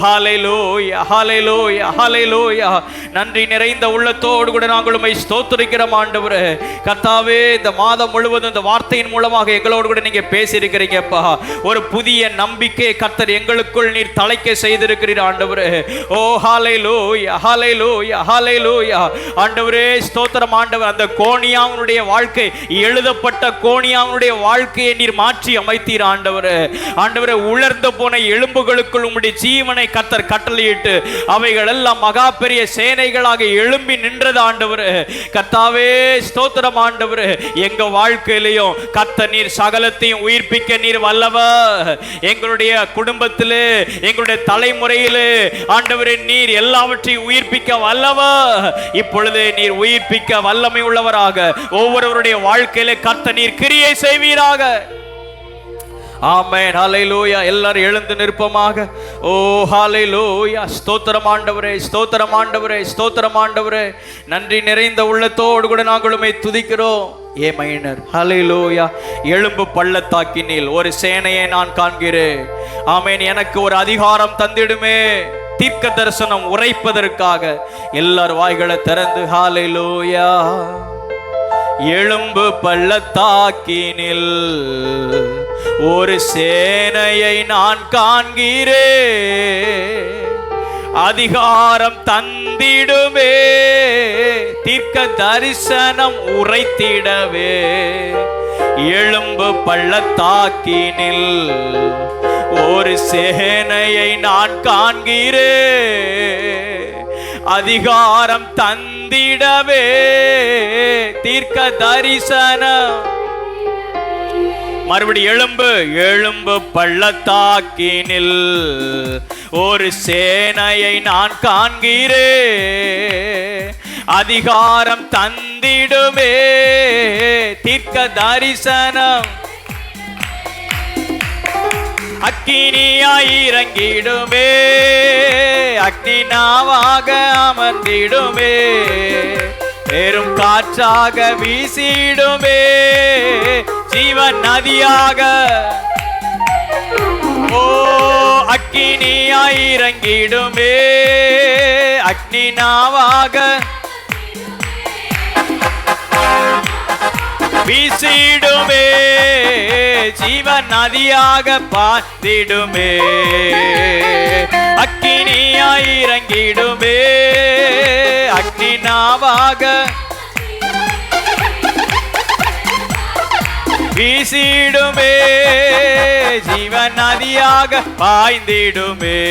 ஹல்லேலூயா, ஹல்லேலூயா, ஹல்லேலூயா. நன்றி நிறைந்த உள்ளத்தோடு கூட நாங்கள் உம்மை ஸ்தோத்திரிக்கிறோம் ஆண்டவரே. கர்த்தாவே, இந்த மாதம் முழுவதும் இந்த வார்த்தையின் மூலமாக எங்களோடு கூட நீங்க பேசியிருக்கிறீங்கப்பா. ஒரு புதிய நம்பிக்கை கர்த்தர் எங்களுக்குள் நீர் தலைக்க செய்திருக்கிறீர் ஆண்டவரே. ஓ ஹல்லேலூயா, ஹல்லேலூயா, ஹல்லேலூயா. ஆண்டவரே ஸ்தோத்திரம் ஆண்டவர். அந்த கோனியாவுடைய வாழ்க்கை, எழுதப்பட்ட கோனியாவுடைய வாழ்க்கையை நீர் மாற்றி அமைத்தீர் ஆண்டவரே. ஆண்டவரே, உலர்ந்து போன எலும்புகளுக்குள் உம்முடைய ஜீவனை கர்த்தர் கட்டளையிட்டு அவைகள் எல்லாம் மகா பெரிய சேனைகளாக எழும்பி நின்றது ஆண்டவரே. கர்த்தாவே ஸ்தோத்திரம் ஆண்டவரே. எங்க வாழ்க்கையிலையும் கர்த்தர் நீர் சகலத்தையும் உயிர்ப்பிக்க நீர் வல்லவர். எங்களுடைய குடும்பத்திலே, எங்களுடைய தலைமுறையிலே ஆண்டவரே நீர் எல்லாவற்றையும் உயிர்ப்பிக்க வல்லவர். இப்பொழுது நீர் உயிர்ப்பிக்க வல்லமை உள்ளவராக ஒவ்வொருவருடைய வாழ்க்கையிலே கர்த்தர் நீர் கிரியை செய்வீராக. ஆமென் ஹல்லேலூயா. எல்லாரும் எழுந்து நிற்பமாக. ஓ ஹல்லேலூயா. ஸ்தோத்திரம் ஆண்டவரே, ஸ்தோத்திரம் ஆண்டவரே, ஸ்தோத்திரம் ஆண்டவரே. நன்றி நிறைந்த உள்ளத்தோடு கூட நாங்கள் உம்மை துதிக்கிறோம். ஏ மைனர் ஹல்லேலூயா. எழும்பு பள்ளத்தாக்கினில் ஒரு சேனையை நான் காண்கிறேன். ஆமென். எனக்கு ஒரு அதிகாரம் தந்திடுமே தீர்க்க தரிசனம் உரைப்பதற்காக. எல்லாரும் வாய்களை திறந்து ஹல்லேலூயா. எழும்பு பள்ளத்தாக்கினில் ஒரு சேனையை நான் காண்கிறேன். அதிகாரம் தந்திடுமே தீர்க்க தரிசனம் உரைத்திடவே. எழும்பு பள்ளத்தாக்கினில் ஒரு சேனையை நான் காண்கிறேன். அதிகாரம் தந்திடவே தீர்க்க தரிசனம். மறுபடி எழும்பு பள்ளத்தாக்கினில் ஒரு சேனையை நான் காண்கிறேன். அதிகாரம் தந்திடுமே தீர்க்க தரிசனம். அக்கினியாய் இறங்கிடுமே, அக்னினாவாக அமர்ந்திடுமே, பெரும் காற்றாக வீசிடுமே, ஜீவன் நதியாக. ஓ அக்கினியாய் இறங்கிடுமே, அக்னினாவாக வீசிடுமே, ஜீவன் நதியாக பாய்ந்திடுமே. அக்கினியாய் இறங்கிடுமே, அக்னினாவாக வீசிடுமே, ஜீவன் நதியாக பாய்ந்திடுமே.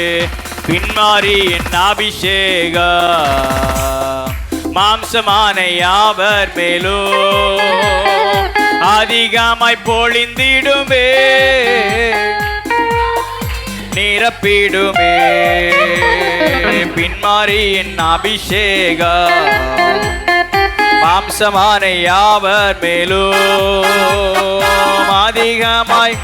பின்மாரியின் அபிஷேகா மாம்சமான யாவர் மேலோ அதிகமாய் பொழிந்திடுமே, நிரப்பிடுமே. பின்மாரியின் அபிஷேகா மாம்சமான யாவர் மேலோ அதிகமாய்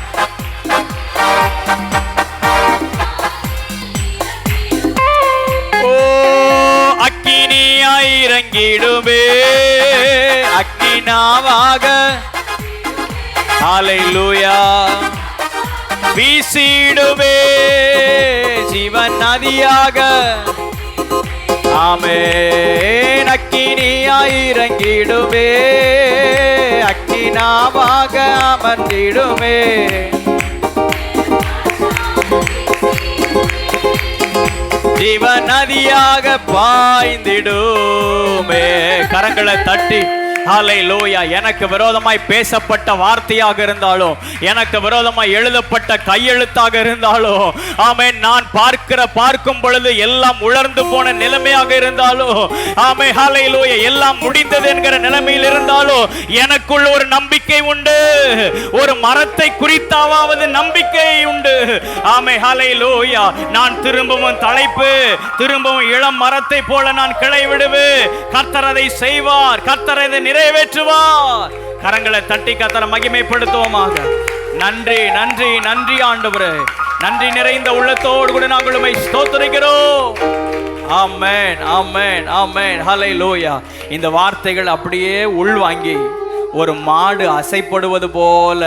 அக்கினியாய் இறங்கிடுமே, அக்னினாவாக ஹல்லேலூயா வீசிடுமே, ஜீவன் நதியாக. ஆமென். அக்கினியாய் இறங்கிடுமே, அக்னினாவாக அமர்ந்திடுமே, ஜீவன் நதியாக பாய்ந்திடுமே. கரங்களை தட்டி ஹல்லேலூயா. எனக்கு விரோதமாய் பேசப்பட்ட வார்த்தையாக இருந்தாலும், எனக்கு விரோதமாய் எழுதப்பட்ட கையெழுத்தாக இருந்தாலும், ஆமென், நான் பார்க்கும் பொழுது எல்லாம் உலர்ந்து போன நிலைமையாக இருந்தாலும், ஆமென், ஹல்லேலூயா, எல்லாம் முடிந்தது என்கிற நிலைமையில் இருந்தாலும் எனக்குள் ஒரு நம்பிக்கை உண்டு. ஒரு மரத்தை குறித்தாவது நம்பிக்கை உண்டு. ஆமென், ஹல்லேலூயா. நான் திரும்பவும் தலைப்பு, திரும்பவும் இளம் மரத்தை போல நான் கிளை விடுவேன். கர்த்தர் அதை செய்வார், கர்த்தர் அதை நிறைவேற்றுவார். கரங்களை தட்டி கர்த்தரை மகிமைப்படுத்துவோமாக. நன்றி நன்றி நன்றி ஆண்டவரே. நன்றி நிறைந்த உள்ளத்தோடு கூட நாங்கள் உம்மை ஸ்தோத்திரிக்கிறோம். ஆமென் ஆமென் ஆமென். ஹல்லேலூயா. இந்த வார்த்தைகள் அப்படியே உள்வாங்கி ஒரு மாடு அசைப்படுவது போல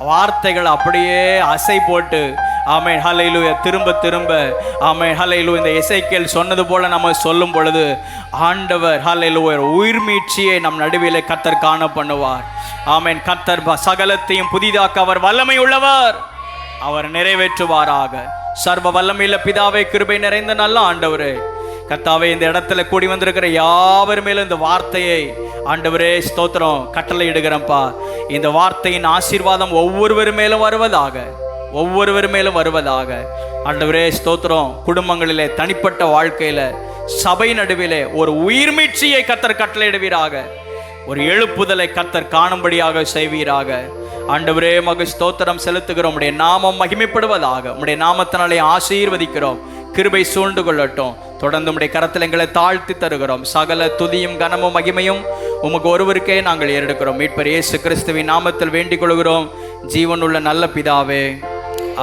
வார்த்தைகள் அப்படியே அசை போட்டு, ஆமென், ஹல்லேலூயா, திரும்ப திரும்ப, ஆமென், ஹல்லேலூயா, இந்த எசேக்கியேல் சொன்னது போல நம்ம சொல்லும் பொழுது ஆண்டவர், ஹல்லேலூயா, உயிர் மீட்சியை நம் நடுவிலே கர்த்தர் காண பண்ணுவார். ஆமென். கர்த்தர் சகலத்தையும் புதிதாக்க அவர் வல்லமை உள்ளவர். அவர் நிறைவேற்றுவாராக. சர்வ வல்லமையுள்ள பிதாவே, கிருபை நிறைந்த நல்ல ஆண்டவரே, கர்த்தாவே, இந்த இடத்துல கூடி வந்திருக்கிற யாவர் மேலும் இந்த வார்த்தையை ஆண்டவரே ஸ்தோத்திரம் கட்டளை இடுகிறப்பா. இந்த வார்த்தையின் ஆசீர்வாதம் ஒவ்வொருவர் மேலும் வருவதாக, ஒவ்வொருவர் மேலும் வருவதாக. ஆண்டவரே ஸ்தோத்திரம். குடும்பங்களிலே, தனிப்பட்ட வாழ்க்கையில, சபை நடுவிலே ஒரு உயிர் மீட்சியை கர்த்தர் கட்டளையிடுவீராக. ஒரு எழுப்புதலை கர்த்தர் காணும்படியாக செய்வீராக. ஆண்டவரே மக ஸ்தோத்திரம் செலுத்துகிறோம். உம்முடைய நாமம் மகிமைப்படுவதாக. உம்முடைய நாமத்தினாலே ஆசீர்வதிக்கிறோம். கிருபை சூழ்ந்து கொள்ளட்டும். தொடர்ந்து உம்முடைய கரத்தில் எங்களை தாழ்த்தி தருகிறோம். சகல துதியும் கனமும் மகிமையும் உமக்கு ஒருவருக்கே நாங்கள் ஏறெடுக்கிறோம். மீட்பர் இயேசு கிறிஸ்துவின் நாமத்தில் வேண்டிக் கொள்கிறோம், ஜீவனுள்ள நல்ல பிதாவே.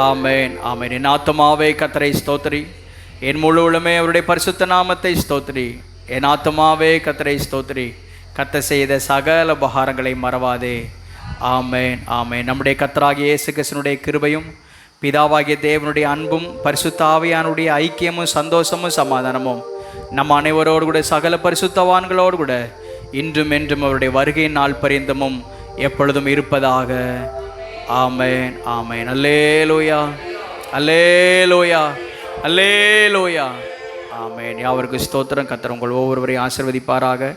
ஆமென் ஆமென். என் ஆத்துமாவே கர்த்தரை ஸ்தோத்திரி, என் முழு உள்ளமே அவருடைய பரிசுத்த நாமத்தை ஸ்தோத்திரி. என் ஆத்துமாவே கர்த்தரை ஸ்தோத்திரி, கர்த்தர் செய்த சகல உபகாரங்களை மறவாதே. ஆமென் ஆமென். நம்முடைய கர்த்தராகிய இயேசு கிறிஸ்துவினுடைய கிருபையும், பிதாவாகிய தேவனுடைய அன்பும், பரிசுத்த ஆவியானுடைய ஐக்கியமும், சந்தோஷமும், சமாதானமும் நம் அனைவரோடு கூட, சகல பரிசுத்தவான்களோடு கூட இன்றும் என்றும் அவருடைய வருகையின் நாள் பரியந்தமும் எப்பொழுதும் இருப்பதாக. ஆமென் ஆமென். அல்லேலூயா அல்லேலூயா அல்லேலூயா. ஆமென். யாவருக்கு ஸ்தோத்திரம். கர்த்தர் உங்கள் ஒவ்வொருவரையும் ஆசீர்வதிப்பாராக.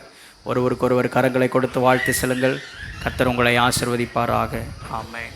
ஒருவருக்கு ஒருவர் கரங்களை கொடுத்து வாழ்த்து செல்லுங்கள். கர்த்தர் உங்களை ஆசீர்வதிப்பாராக. ஆமென்.